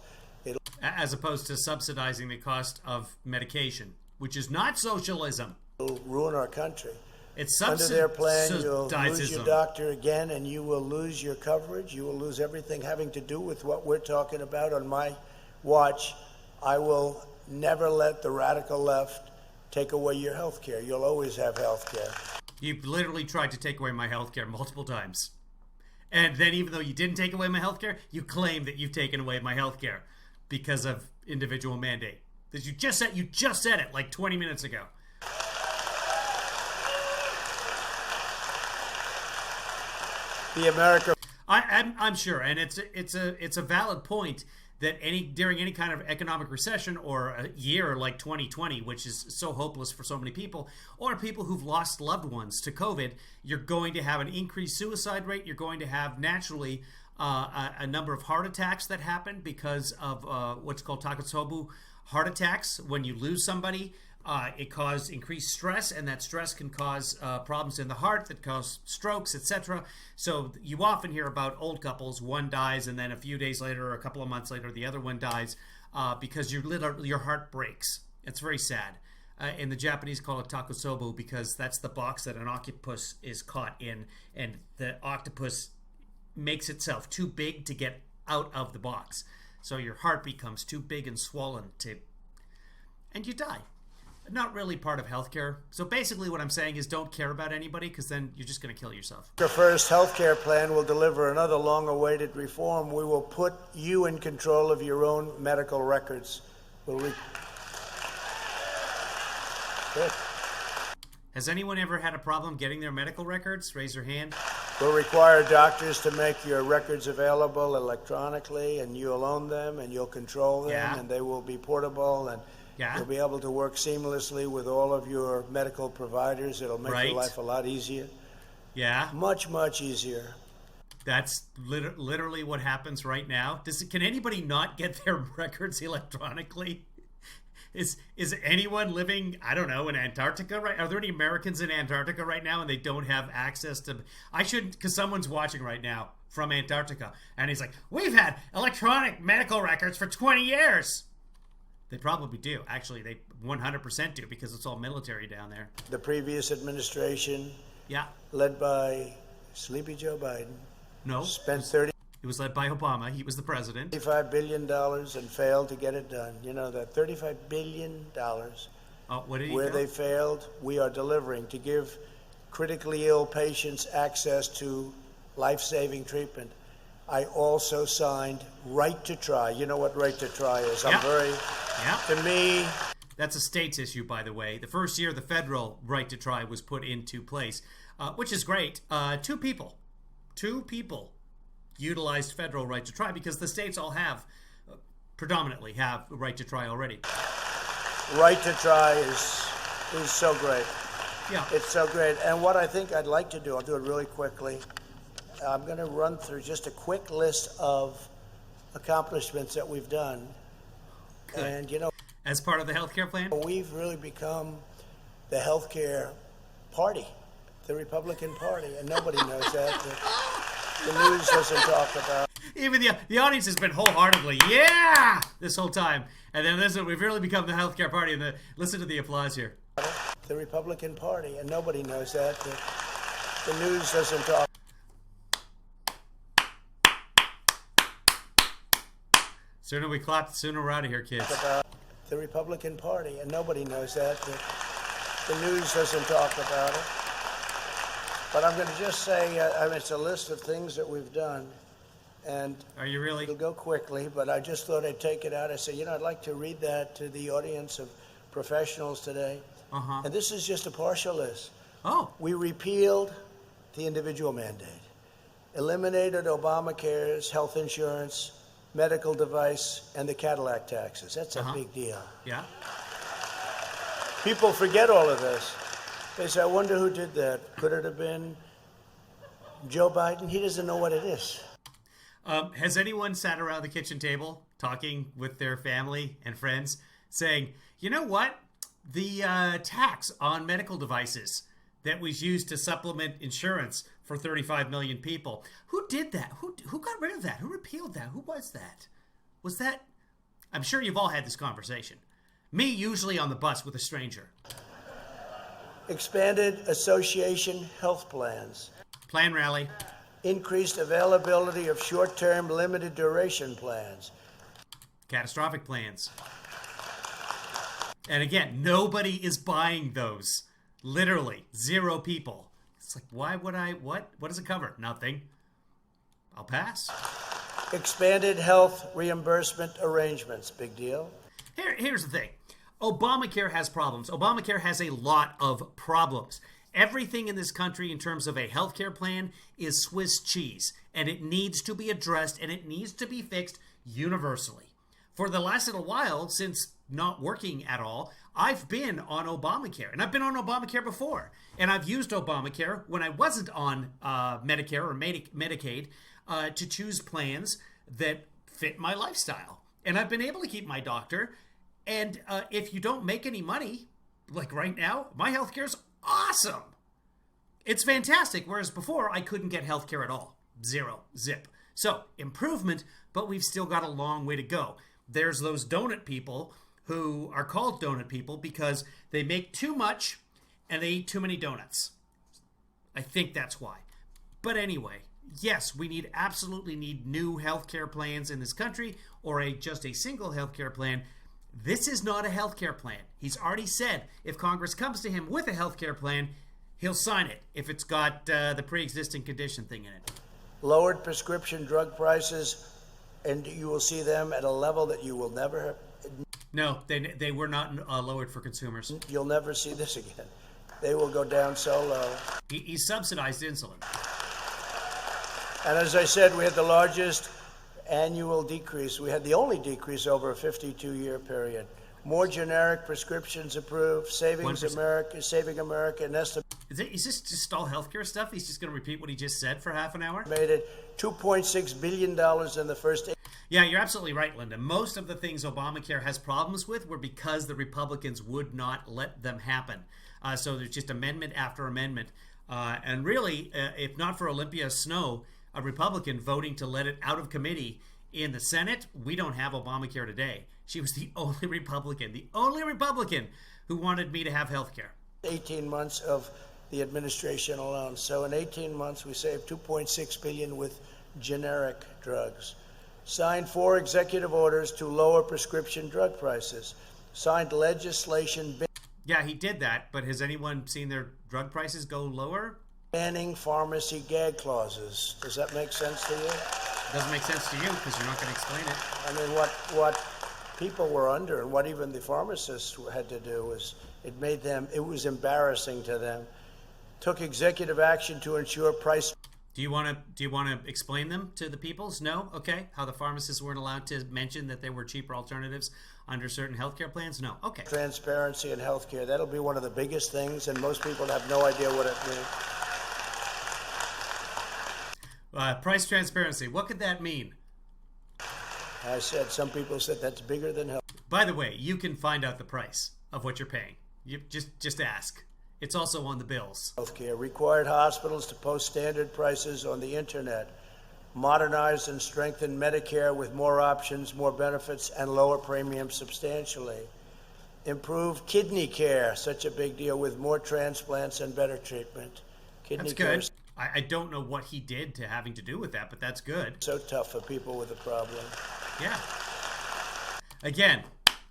As opposed to subsidizing the cost of medication, which is not socialism. It'll ruin our country. It's under their plan, you'll lose your doctor again, and you will lose your coverage. You will lose everything having to do with what we're talking about on my watch. I will never let the radical left take away your health care. You'll always have health care. You've literally tried to take away my health care multiple times. And then even though you didn't take away my health care, you claim that you've taken away my health care because of individual mandate. That you just said it like 20 minutes ago. The America. I'm sure, and it's a valid point that during any kind of economic recession or a year like 2020, which is so hopeless for so many people, or people who've lost loved ones to COVID, you're going to have an increased suicide rate. You're going to have naturally a number of heart attacks that happen because of what's called Takotsubo heart attacks. When you lose somebody, it causes increased stress, and that stress can cause problems in the heart that cause strokes, etc. So you often hear about old couples, one dies, and then a few days later or a couple of months later, the other one dies because your heart breaks. It's very sad. And the Japanese call it Takotsubo because that's the box that an octopus is caught in, and the octopus makes itself too big to get out of the box. So your heart becomes too big and swollen and you die. Not really part of healthcare. So basically what I'm saying is don't care about anybody because then you're just going to kill yourself. The first healthcare plan will deliver another long-awaited reform. We will put you in control of your own medical records. Good. Has anyone ever had a problem getting their medical records? Raise your hand. We'll require doctors to make your records available electronically, and you'll own them, and you'll control them, and they will be portable, and you'll be able to work seamlessly with all of your medical providers. It'll make your life a lot easier. Yeah. Much, much easier. That's literally what happens right now. Can anybody not get their records electronically? Is anyone living, I don't know, in Antarctica right? Are there any Americans in Antarctica right now and they don't have access to? I shouldn't, because someone's watching right now from Antarctica, and he's like, we've had electronic medical records for 20 years. They probably do. Actually, they 100% do because it's all military down there. The previous administration, led by Sleepy Joe Biden, spent It was led by Obama. He was the president. $35 billion and failed to get it done. You know that $35 billion where they failed, we are delivering to give critically ill patients access to life-saving treatment. I also signed right to try. You know what right to try is. To me. That's a state's issue, by the way. The first year the federal right to try was put into place, which is great. Two people utilized federal right to try because the states all predominantly have a right to try already. Right to try is so great. Yeah. It's so great. And what I think I'd like to do, I'll do it really quickly. I'm going to run through just a quick list of accomplishments that we've done. Good. And, you know, as part of the healthcare plan? We've really become the healthcare party, the Republican Party, and nobody knows that. The news doesn't talk about. Even the audience has been wholeheartedly, yeah, this whole time. And then listen, we've really become the healthcare party. And listen to the applause here. The Republican Party, and nobody knows that. The news doesn't talk. Sooner we clap, the sooner we're out of here, kids. About the Republican Party, and nobody knows that. The news doesn't talk about it. But I'm going to just say, it's a list of things that we've done. And are you really? It'll go quickly, but I just thought I'd take it out. I say, I'd like to read that to the audience of professionals today. Uh-huh. And this is just a partial list. Oh. We repealed the individual mandate, eliminated Obamacare's health insurance, medical device, and the Cadillac taxes. That's a big deal. Yeah. People forget all of this. They say, I wonder who did that. Could it have been Joe Biden? He doesn't know what it is. Has anyone sat around the kitchen table talking with their family and friends saying, you know what? The tax on medical devices that was used to supplement insurance for 35 million people. Who did that? Who got rid of that? Who repealed that? Who was that? Was that? I'm sure you've all had this conversation. Me, usually on the bus with a stranger. Expanded association health plans. Plan rally. Increased availability of short-term limited duration plans. Catastrophic plans. And again, nobody is buying those. Literally, 0 people. It's like, why would I? What? What does it cover? Nothing. I'll pass. Expanded health reimbursement arrangements. Big deal. Here's the thing. Obamacare has problems. Obamacare has a lot of problems. Everything in this country in terms of a healthcare plan is Swiss cheese, and it needs to be addressed, and it needs to be fixed universally. For the last little while, since not working at all, I've been on Obamacare, and I've been on Obamacare before, and I've used Obamacare when I wasn't on Medicare or Medicaid to choose plans that fit my lifestyle. And I've been able to keep my doctor, and if you don't make any money, like right now, my healthcare's awesome. It's fantastic, whereas before I couldn't get healthcare at all. 0, zip. So, improvement, but we've still got a long way to go. There's those donut people who are called donut people because they make too much and they eat too many donuts. I think that's why. But anyway, yes, we absolutely need new healthcare plans in this country, or just a single healthcare plan. This is not a healthcare plan. He's already said if Congress comes to him with a healthcare plan, he'll sign it if it's got the pre-existing condition thing in it. Lowered prescription drug prices, and you will see them at a level that you will never. No, they were not lowered for consumers. You'll never see this again. They will go down so low. He subsidized insulin. And as I said, we had the largest annual decrease. We had the only decrease over a 52-year period. More generic prescriptions approved, saving 1%. America, and Is this just all healthcare stuff? He's just going to repeat what he just said for half an hour? estimated $2.6 billion in the first 8. Yeah, you're absolutely right, Linda. Most of the things Obamacare has problems with were because the Republicans would not let them happen. So there's just amendment after amendment. And really, if not for Olympia Snowe, a Republican voting to let it out of committee in the Senate, we don't have Obamacare today. She was the only Republican who wanted me to have health care. 18 months of the administration alone. So in 18 months, we saved $2.6 billion with generic drugs. Signed 4 executive orders to lower prescription drug prices. Signed legislation Yeah, he did that, but has anyone seen their drug prices go lower? banning pharmacy gag clauses. Does that make sense to you? Doesn't make sense to you because you're not going to explain it. I mean, what people were under and what even the pharmacists had to do was it was embarrassing to them. Took executive action to ensure price. Do you want to explain them to the peoples? No? Okay. How the pharmacists weren't allowed to mention that there were cheaper alternatives under certain healthcare plans? No. Okay. Transparency in healthcare. That'll be one of the biggest things, and most people have no idea what it means. Price transparency. What could that mean? I said, some people said that's bigger than health. By the way, you can find out the price of what you're paying. You just ask. It's also on the bills. Healthcare required hospitals to post standard prices on the internet, modernized and strengthened Medicare with more options, more benefits, and lower premiums substantially. Improved kidney care, such a big deal, with more transplants and better treatment. That's good. I don't know what he did to having to do with that, but that's good. So tough for people with a problem. Yeah. Again,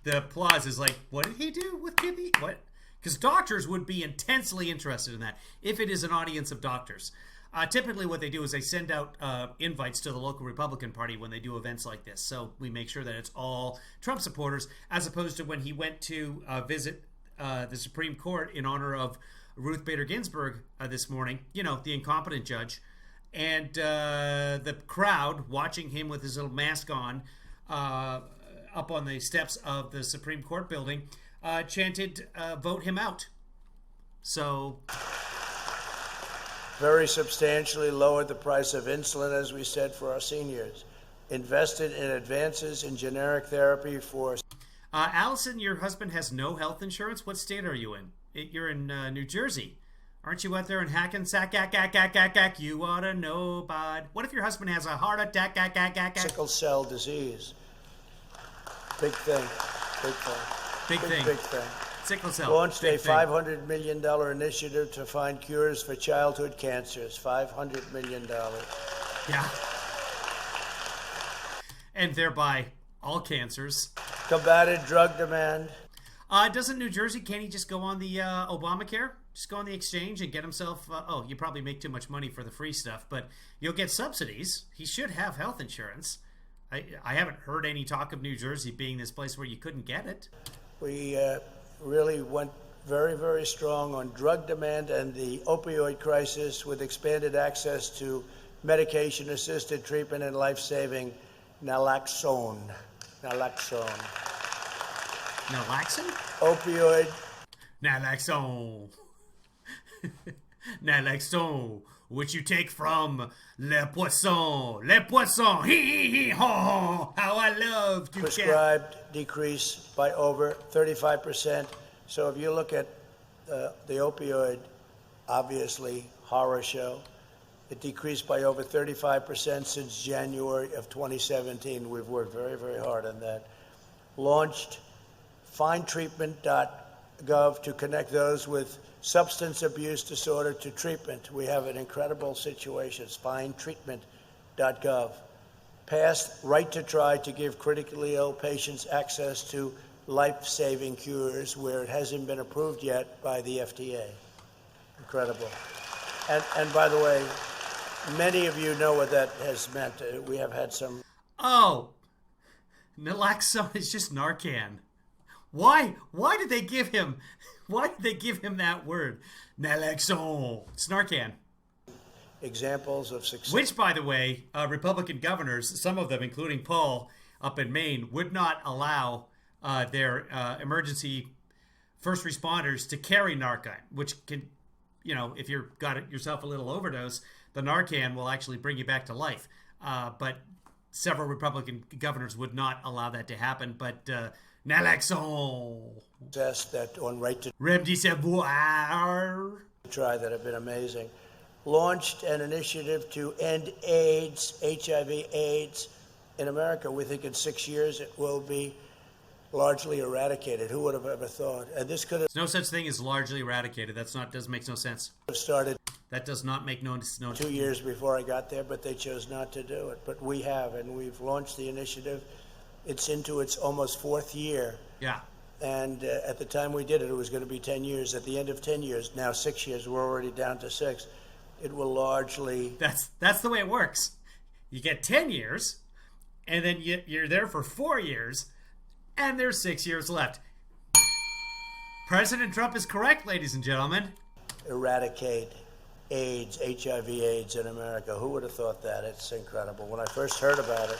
the applause is like, what did he do with kidney? What? Because doctors would be intensely interested in that if it is an audience of doctors. Typically what they do is they send out invites to the local Republican Party when they do events like this. So we make sure that it's all Trump supporters, as opposed to when he went to visit the Supreme Court in honor of Ruth Bader Ginsburg this morning, the incompetent judge, and the crowd watching him with his little mask on up on the steps of the Supreme Court building chanted, vote him out. So very substantially lowered the price of insulin, as we said, for our seniors. Invested in advances in generic therapy for... Allison, your husband has no health insurance. What state are you in? You're in New Jersey. Aren't you out there in Hackensack? You ought to know, bud. What if your husband has a heart attack? Sickle cell disease. Big thing. Big thing. Sickle cell. Launched a $500 million initiative to find cures for childhood cancers. $500 million. Yeah. And thereby all cancers. Combated drug demand. Doesn't New Jersey, can't he just go on the Obamacare? Just go on the exchange and get himself, you probably make too much money for the free stuff, but you'll get subsidies. He should have health insurance. I haven't heard any talk of New Jersey being this place where you couldn't get it. We really went very, very strong on drug demand and the opioid crisis, with expanded access to medication-assisted treatment and life-saving naloxone. Naloxone? Opioid. Naloxone. Naloxone, which you take from le poisson. Le poisson. Hee ho ho. How I love to prescribed decrease by over 35%. So if you look at the opioid, obviously horror show, it decreased by over 35% since January of 2017. We've worked very, very hard on that. Launched findtreatment.gov to connect those with substance abuse disorder to treatment. We have an incredible situation. It's findtreatment.gov. Passed right to try to give critically ill patients access to life-saving cures where it hasn't been approved yet by the FDA. Incredible. And by the way, many of you know what that has meant. We have had some... Oh, naloxone is just Narcan. Why did they give him that word? Naloxone. It's Narcan. Examples of success. Which, by the way, Republican governors, some of them, including Paul up in Maine, would not allow their emergency first responders to carry Narcan, which can, if you've got yourself a little overdose, the Narcan will actually bring you back to life. But several Republican governors would not allow that to happen. But naloxone. That on right to remdesivir. Try that have been amazing. Launched an initiative to end AIDS, HIV/AIDS in America. We think in 6 years it will be largely eradicated. Who would have ever thought? And this could have... There's no such thing as largely eradicated. Doesn't make no sense. Started. That does not make no 2 years before I got there, but they chose not to do it. But we have, and we've launched the initiative. It's into its almost fourth year. Yeah. And at the time we did it, it was going to be 10 years. At the end of 10 years, now 6 years, we're already down to 6. It will largely... That's the way it works. You get 10 years, and then you're there for 4 years, and there's 6 years left. President Trump is correct, ladies and gentlemen. Eradicate AIDS, HIV/AIDS in America. Who would have thought that? It's incredible. When I first heard about it,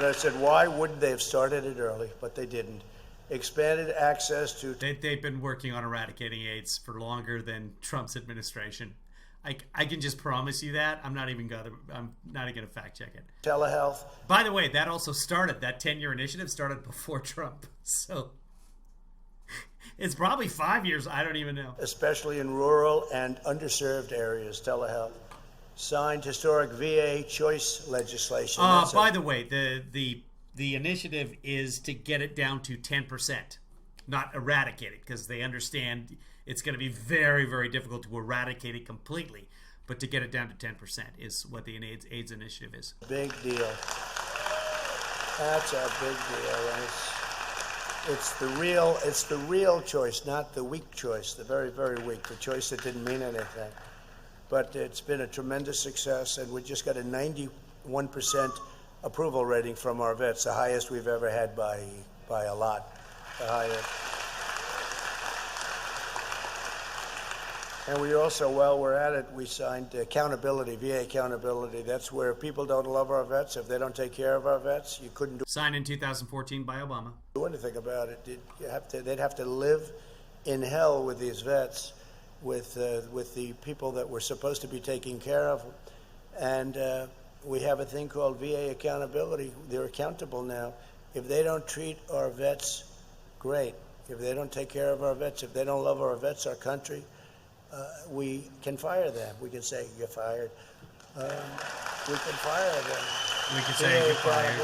I said, why wouldn't they have started it early? But they didn't. Expanded access to... They've been working on eradicating AIDS for longer than Trump's administration. I can just promise you that. I'm not even gonna fact check it. Telehealth. By the way, that also started, that 10-year initiative started before Trump. So it's probably 5 years. I don't even know. Especially in rural and underserved areas, telehealth. Signed historic VA choice legislation. By the way, the initiative is to get it down to 10%, not eradicate it, because they understand it's going to be very, very difficult to eradicate it completely. But to get it down to 10% is what the AIDS initiative is. Big deal. That's a big deal. And it's the real choice, not the weak choice, the very, very weak, the choice that didn't mean anything. But it's been a tremendous success, and we just got a 91% approval rating from our vets, the highest we've ever had by a lot, the highest. And we also, while we're at it, we signed accountability, VA accountability. That's where people don't love our vets. If they don't take care of our vets, you couldn't do. Signed in 2014 by Obama. Do anything about it. They'd have to live in hell with these vets, with the people that we're supposed to be taking care of. And we have a thing called VA accountability. They're accountable now. If they don't treat our vets great, if they don't take care of our vets, if they don't love our vets, our country, we can fire them. We can say, you're fired. We can fire them. We can say, you're fired.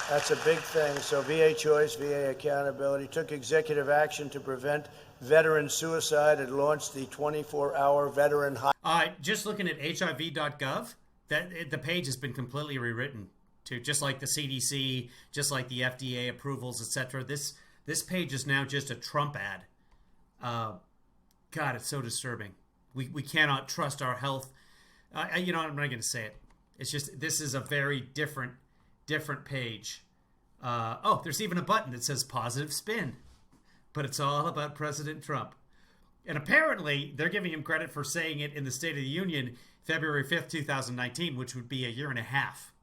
That's a big thing. So VA choice, VA accountability, took executive action to prevent veteran suicide and launched the 24-hour veteran hotline. Just looking at HIV.gov, the page has been completely rewritten to just like the CDC, just like the FDA approvals, etc. This page is now just a Trump ad. God, it's so disturbing. We cannot trust our health. I'm not going to say it. It's just, this is a very different page. There's even a button that says positive spin, but it's all about President Trump. And apparently they're giving him credit for saying it in the State of the Union, February 5th, 2019, which would be a year and a half,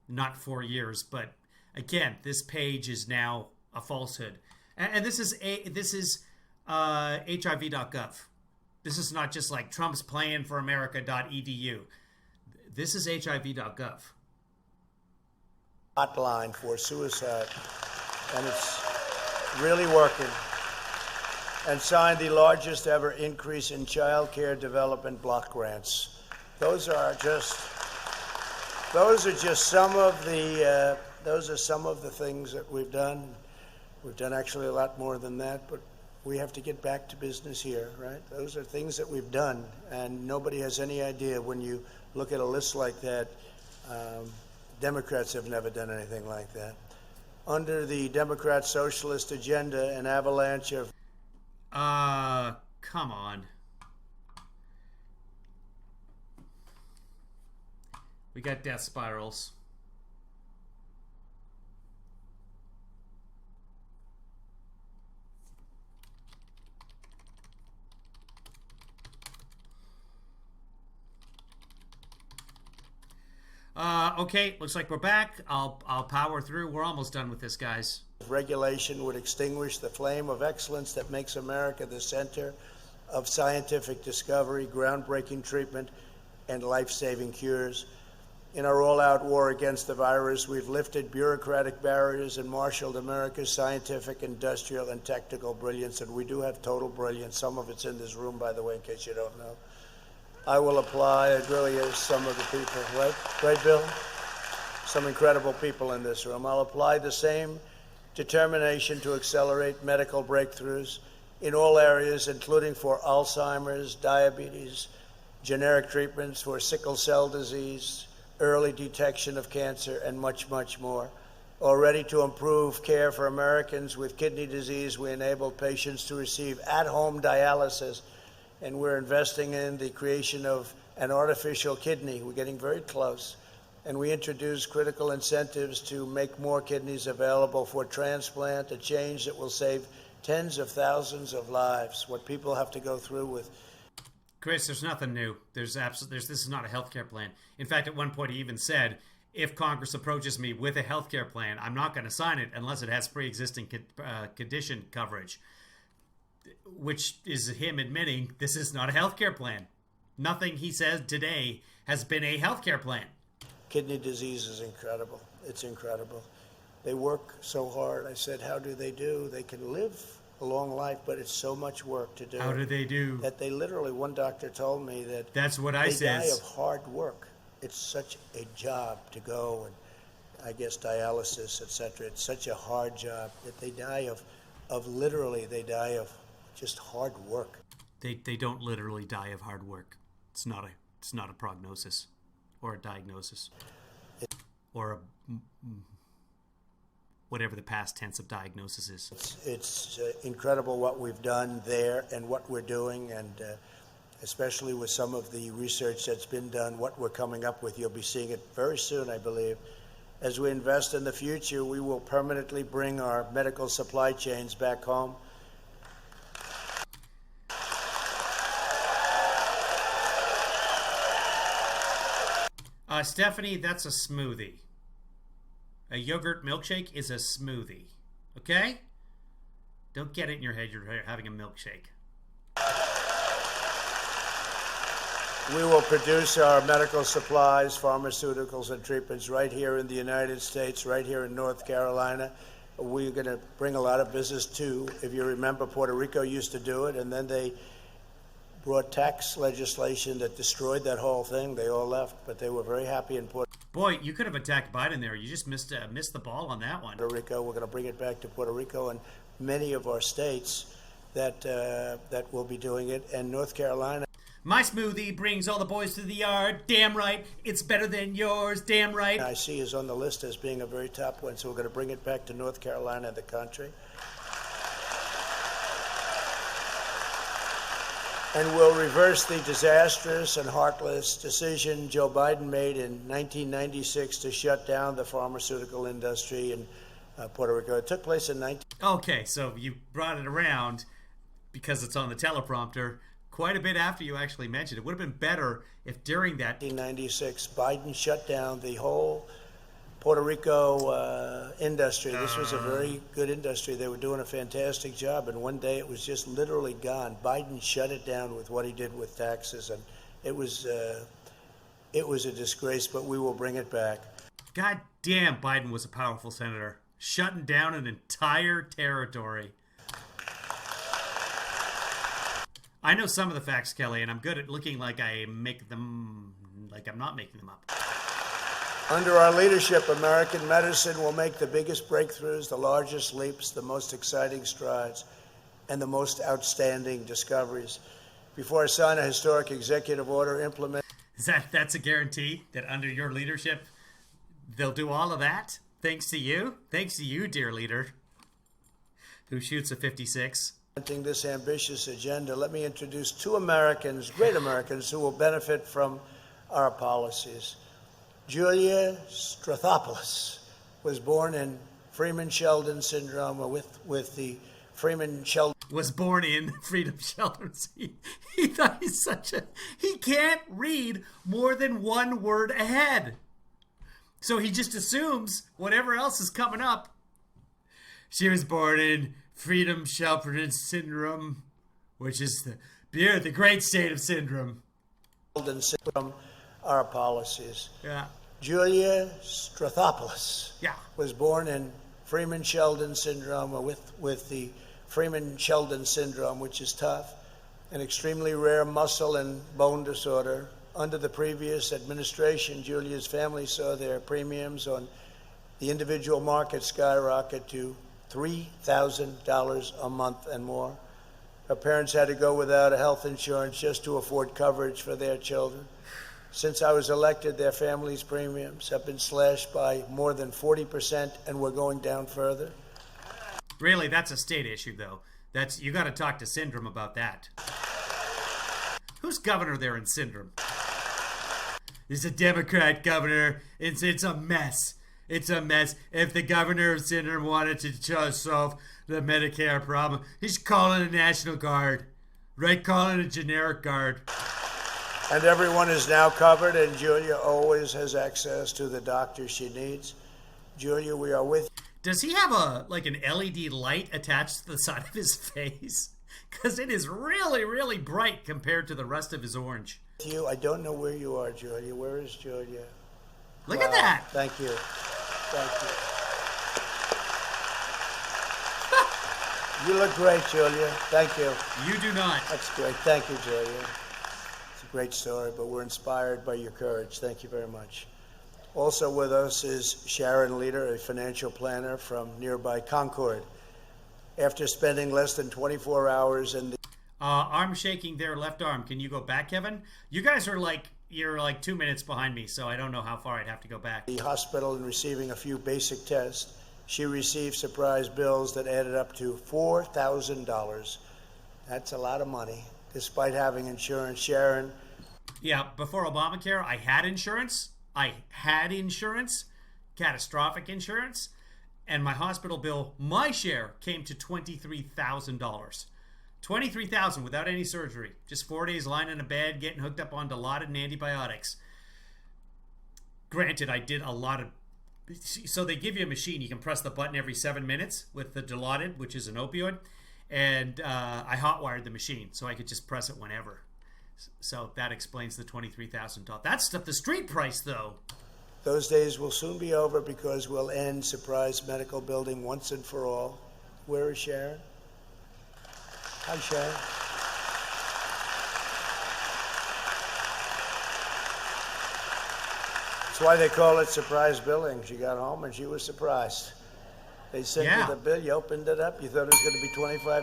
not 4 years. But again, this page is now a falsehood. And this is HIV.gov. This is not just like Trump's plan for America.edu. This is HIV.gov. Hotline for suicide. And it's really working. And signed the largest ever increase in child care development block grants. Those are just some of the things that we've done. We've done actually a lot more than that, but we have to get back to business here, right? Those are things that we've done, and nobody has any idea. When you look at a list like that, Democrats have never done anything like that. Under the Democrat socialist agenda, an avalanche of... Come on. We got death spirals. Okay, looks like we're back. I'll power through. We're almost done with this, guys. Regulation would extinguish the flame of excellence that makes America the center of scientific discovery, groundbreaking treatment, and life-saving cures. In our all-out war against the virus, we've lifted bureaucratic barriers and marshaled America's scientific, industrial, and technical brilliance, and we do have total brilliance. Some of it's in this room, by the way, in case you don't know. I will apply, it really is some of the people, right? Right, Bill? Some incredible people in this room. I'll apply the same determination to accelerate medical breakthroughs in all areas, including for Alzheimer's, diabetes, generic treatments for sickle cell disease, early detection of cancer, and much, much more. Already to improve care for Americans with kidney disease, we enable patients to receive at-home dialysis, and we're investing in the creation of an artificial kidney. We're getting very close. And we introduce critical incentives to make more kidneys available for transplant, a change that will save tens of thousands of lives, what people have to go through with. Chris, there's nothing new. This is not a healthcare plan. In fact, at one point he even said, if Congress approaches me with a healthcare plan, I'm not going to sign it unless it has pre-existing condition coverage, which is him admitting this is not a healthcare plan. Nothing he said today has been a healthcare plan. Kidney disease is incredible. It's incredible. They work so hard. I said, how do? They can live a long life, but it's so much work to do. How do they do? That they literally, one doctor told me that that's what I said. They die of hard work. It's such a job to go and I guess dialysis, etc. It's such a hard job that they die of literally, they die of just hard work. They don't literally die of hard work. It's not a prognosis or a diagnosis or a whatever the past tense of diagnosis is. It's incredible what we've done there and what we're doing, and especially with some of the research that's been done, what we're coming up with. You'll be seeing it very soon, I believe. As we invest in the future, we will permanently bring our medical supply chains back home. Stephanie, that's a smoothie. A yogurt milkshake is a smoothie. Okay? Don't get it in your head you're having a milkshake. We will produce our medical supplies, pharmaceuticals, and treatments right here in the United States, right here in North Carolina. We're going to bring a lot of business too. If you remember, Puerto Rico used to do it, and then they brought tax legislation that destroyed that whole thing. They all left, but they were very happy in Puerto Boy, you could have attacked Biden there. You just missed the ball on that one. Rico. We're going to bring it back to Puerto Rico and many of our states that will be doing it, and North Carolina. My smoothie brings all the boys to the yard. Damn right. It's better than yours. Damn right. I see is on the list as being a very top one, so we're going to bring it back to North Carolina and the country. And we'll reverse the disastrous and heartless decision Joe Biden made in 1996 to shut down the pharmaceutical industry in Puerto Rico. It took place in Okay, so you brought it around because it's on the teleprompter quite a bit after you actually mentioned it. It would have been better if during that 1996, Biden shut down the whole Puerto Rico industry. This was a very good industry. They were doing a fantastic job, and one day it was just literally gone. Biden shut it down with what he did with taxes, and it was a disgrace, but we will bring it back. God damn, Biden was a powerful senator, shutting down an entire territory. I know some of the facts, Kelly, and I'm good at looking like I'm not making them up. Under our leadership, American medicine will make the biggest breakthroughs, the largest leaps, the most exciting strides, and the most outstanding discoveries. Before I sign a historic executive order implement. That's a guarantee that under your leadership, they'll do all of that? Thanks to you? Thanks to you, dear leader, who shoots a 56. This ambitious agenda, let me introduce two Americans, great Americans, who will benefit from our policies. Julia Strathopoulos was born in Freeman-Sheldon syndrome, with the Freeman-Sheldon. Was born in Freedom-Sheldon. He thought he can't read more than one word ahead. So he just assumes whatever else is coming up. She was born in Freedom-Sheldon syndrome, which is the great state of syndrome. Syndrome. Our policies. Yeah. Julia Strathopoulos. Yeah. Was born in Freeman-Sheldon syndrome, with the Freeman-Sheldon syndrome, which is tough, an extremely rare muscle and bone disorder. Under the previous administration, Julia's family saw their premiums on the individual market skyrocket to $3,000 a month and more. Her parents had to go without a health insurance just to afford coverage for their children. Since I was elected, their family's premiums have been slashed by more than 40%, and we're going down further. Really, that's a state issue, though. You got to talk to Syndrome about that. Who's governor there in Syndrome? He's a Democrat governor. It's a mess. It's a mess. If the governor of Syndrome wanted to just solve the Medicare problem, he should call in a National Guard. Right? Call in a generic guard. And everyone is now covered, and Julia always has access to the doctor she needs. Julia, we are with you. Does he have an LED light attached to the side of his face? Because it is really, really bright compared to the rest of his orange. I don't know where you are, Julia. Where is Julia? Look at that. Thank you. Thank you. You look great, Julia. Thank you. You do not. That's great. Thank you, Julia. It's a great story, but we're inspired by your courage. Thank you very much. Also with us is Sharon Leader, a financial planner from nearby Concord. After spending less than 24 hours in the arm shaking there, left arm. Can you go back, Kevin? You guys are you're 2 minutes behind me, so I don't know how far I'd have to go back. The hospital and receiving a few basic tests, she received surprise bills that added up to $4,000. That's a lot of money, despite having insurance. Sharon. Yeah, before Obamacare, I had insurance. Catastrophic insurance. And my hospital bill, my share, came to $23,000. $23,000 without any surgery. Just 4 days lying in a bed, getting hooked up on Dilaudid and antibiotics. Granted, I did a lot of... So they give you a machine. You can press the button every 7 minutes with the Dilaudid, which is an opioid. And I hotwired the machine, so I could just press it whenever. So that explains the $23,000. That's the street price, though. Those days will soon be over because we'll end surprise medical building once and for all. Where is Sharon? Hi, Sharon. That's why they call it surprise billing. She got home and she was surprised. They sent you the bill, you opened it up, you thought it was going to be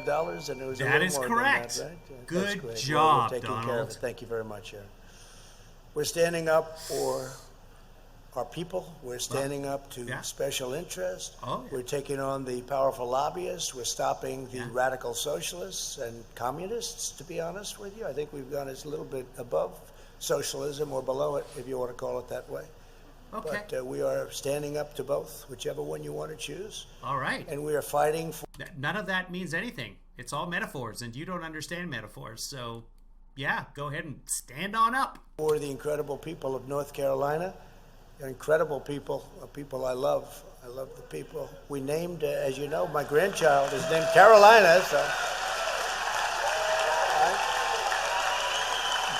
$25, and it was a little more correct. than that, right? Good job, we're taking Donald. care of it. Thank you very much, Sharon. We're standing up for our people. We're standing up to special interest. We're taking on the powerful lobbyists. We're stopping the radical socialists and communists, to be honest with you. I think we've gone a little bit above socialism or below it, if you want to call it that way. Okay. But we are standing up to both, whichever one you want to choose. All right. And we are fighting for... None of that means anything. It's all metaphors, and you don't understand metaphors. So, yeah, go ahead and stand on up. For the incredible people of North Carolina. They're incredible people, people I love. I love the people. We named, as you know, my grandchild is named Carolina, so...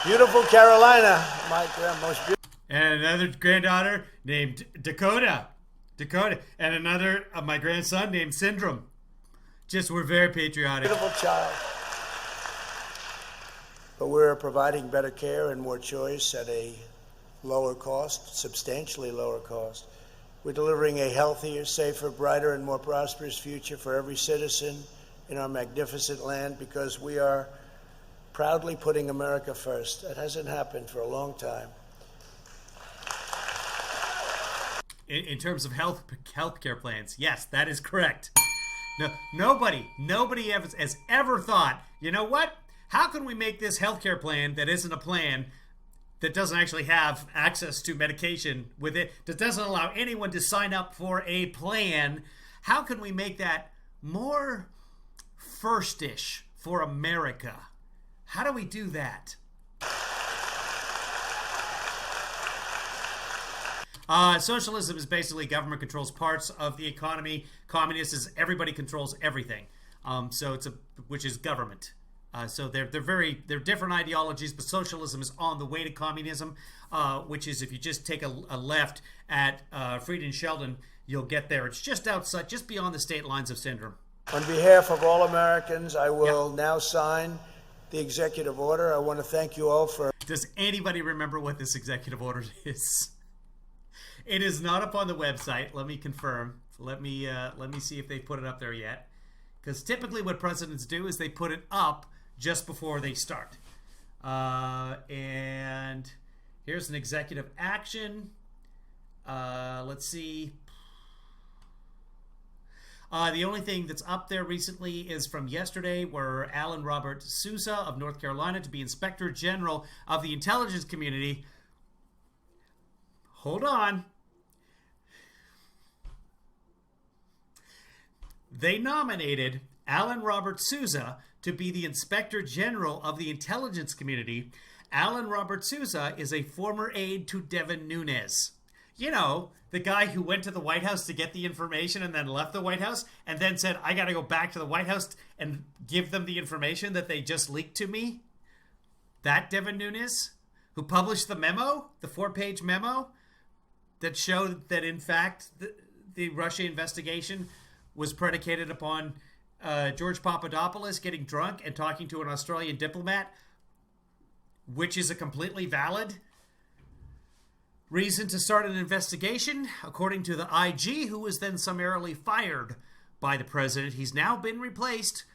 Beautiful Carolina, my most beautiful. And another granddaughter named Dakota. And another of my grandson named Syndrome. We're very patriotic. Beautiful child. But we're providing better care and more choice at a lower cost, substantially lower cost. We're delivering a healthier, safer, brighter, and more prosperous future for every citizen in our magnificent land because we are proudly putting America first. That hasn't happened for a long time. In terms of health care plans, yes, that is correct. No, nobody has ever thought, you know what? How can we make this healthcare plan that isn't a plan, that doesn't actually have access to medication with it, that doesn't allow anyone to sign up for a plan? How can we make that more first-ish for America? How do we do that? Socialism is basically government controls parts of the economy. Communist is everybody controls everything. So which is government. So they're different ideologies, but socialism is on the way to communism, which is if you just take a left at Frieden Sheldon, you'll get there. It's just outside, just beyond the state lines of Syndrome. On behalf of all Americans, I will now sign the executive order. I want to thank you all for... Does anybody remember what this executive order is? It is not up on the website. Let me confirm. Let me see if they put it up there yet. Because typically what presidents do is they put it up just before they start. And here's an executive action. Let's see. The only thing that's up there recently is from yesterday, where Alan Robert Sousa of North Carolina to be Inspector General of the Intelligence Community. Hold on. They nominated Alan Robert Sousa to be the Inspector General of the intelligence community. Alan Robert Sousa is a former aide to Devin Nunes. You know, the guy who went to the White House to get the information and then left the White House and then said, I got to go back to the White House and give them the information that they just leaked to me. That Devin Nunes, who published the memo, the 4-page memo that showed that, in fact, the Russia investigation was predicated upon George Papadopoulos getting drunk and talking to an Australian diplomat, which is a completely valid reason to start an investigation, according to the IG, who was then summarily fired by the president. He's now been replaced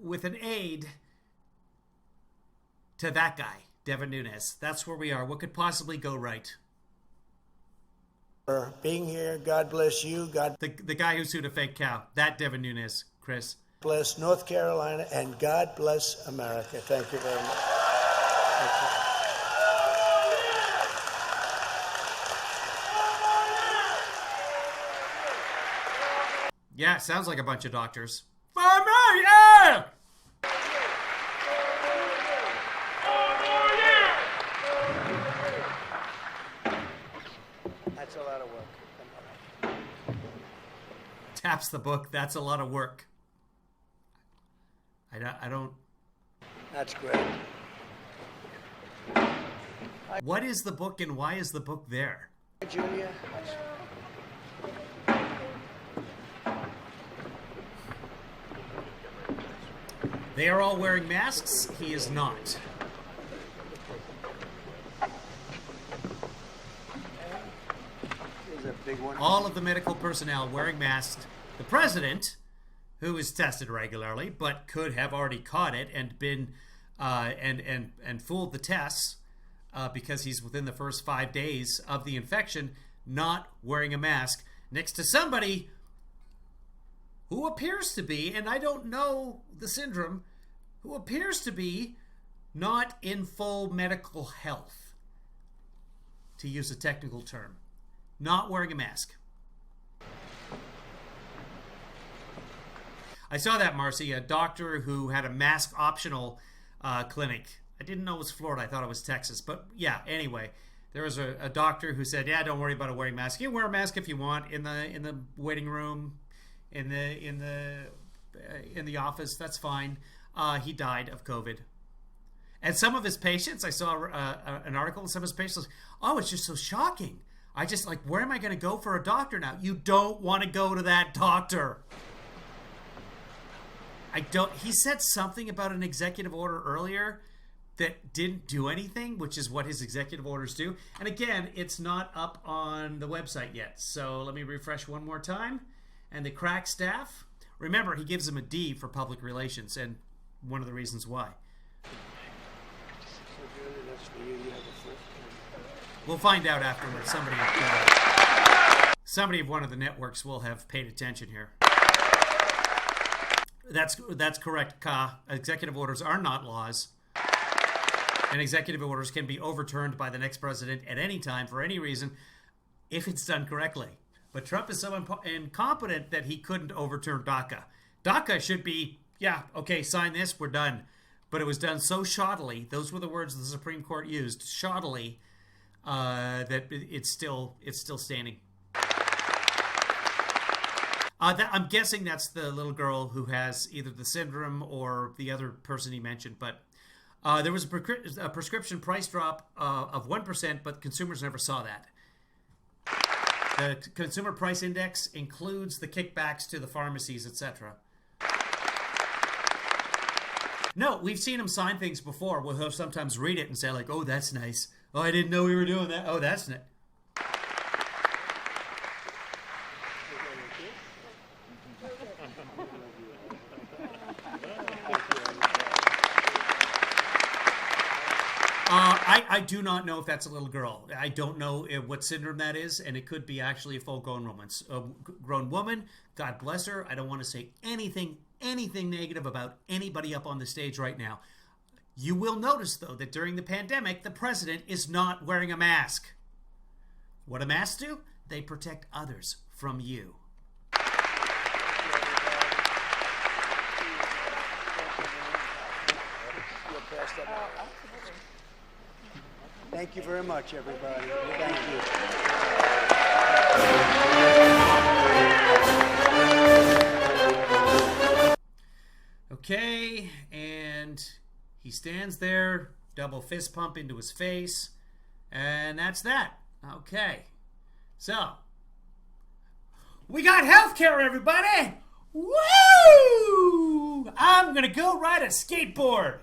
with an aide to that guy, Devin Nunes. That's where we are. What could possibly go right? For being here. God bless you. God the guy who sued a fake cow. That Devin Nunes, Chris. Bless North Carolina, and God bless America. Thank you very much. Thank you. Yeah, sounds like a bunch of doctors. For me, yeah! That's a lot of work. Taps the book. That's a lot of work. I don't. That's great. What is the book and why is the book there? Hi, Julia. They are all wearing masks. He is not. Here's a big one. All of the medical personnel wearing masks. The president, who is tested regularly, but could have already caught it and been and fooled the tests because he's within the first 5 days of the infection, not wearing a mask next to somebody who appears to be, and I don't know the syndrome, who appears to be not in full medical health, to use a technical term, not wearing a mask. I saw that, Marcy, a doctor who had a mask optional clinic. I didn't know it was Florida. I thought it was Texas. But yeah, anyway, there was a doctor who said, yeah, don't worry about wearing a mask. You can wear a mask if you want in the waiting room, in the office. That's fine. He died of COVID. And some of his patients, I saw an article, and some of his patients, oh, it's just so shocking. I just like, where am I going to go for a doctor now? You don't want to go to that doctor. He said something about an executive order earlier that didn't do anything, which is what his executive orders do. And again, it's not up on the website yet. So let me refresh one more time. And the crack staff, remember, he gives them a D for public relations, and one of the reasons why. We'll find out afterwards. Somebody of one of the networks will have paid attention here. That's correct, Ka. Executive orders are not laws. And executive orders can be overturned by the next president at any time for any reason if it's done correctly. But Trump is so incompetent that he couldn't overturn DACA. DACA should be, yeah, okay, sign this, we're done. But it was done so shoddily, those were the words the Supreme Court used, shoddily, that it's still standing. I'm guessing that's the little girl who has either the syndrome or the other person he mentioned. But there was a prescription price drop of 1%, but consumers never saw that. The Consumer Price Index includes the kickbacks to the pharmacies, etc. No, we've seen them sign things before. We'll sometimes read it and say like, oh, that's nice. Oh, I didn't know we were doing that. Oh, that's nice. I do not know if that's a little girl. I don't know what syndrome that is, and it could be actually a full-grown woman. God bless her. I don't want to say anything negative about anybody up on the stage right now. You will notice, though, that during the pandemic, the president is not wearing a mask. What do masks do? They protect others from you. Thank you very much, everybody. Thank you. Okay, and he stands there, double fist pump into his face, and that's that. Okay, so we got healthcare, everybody. Woo! I'm gonna go ride a skateboard.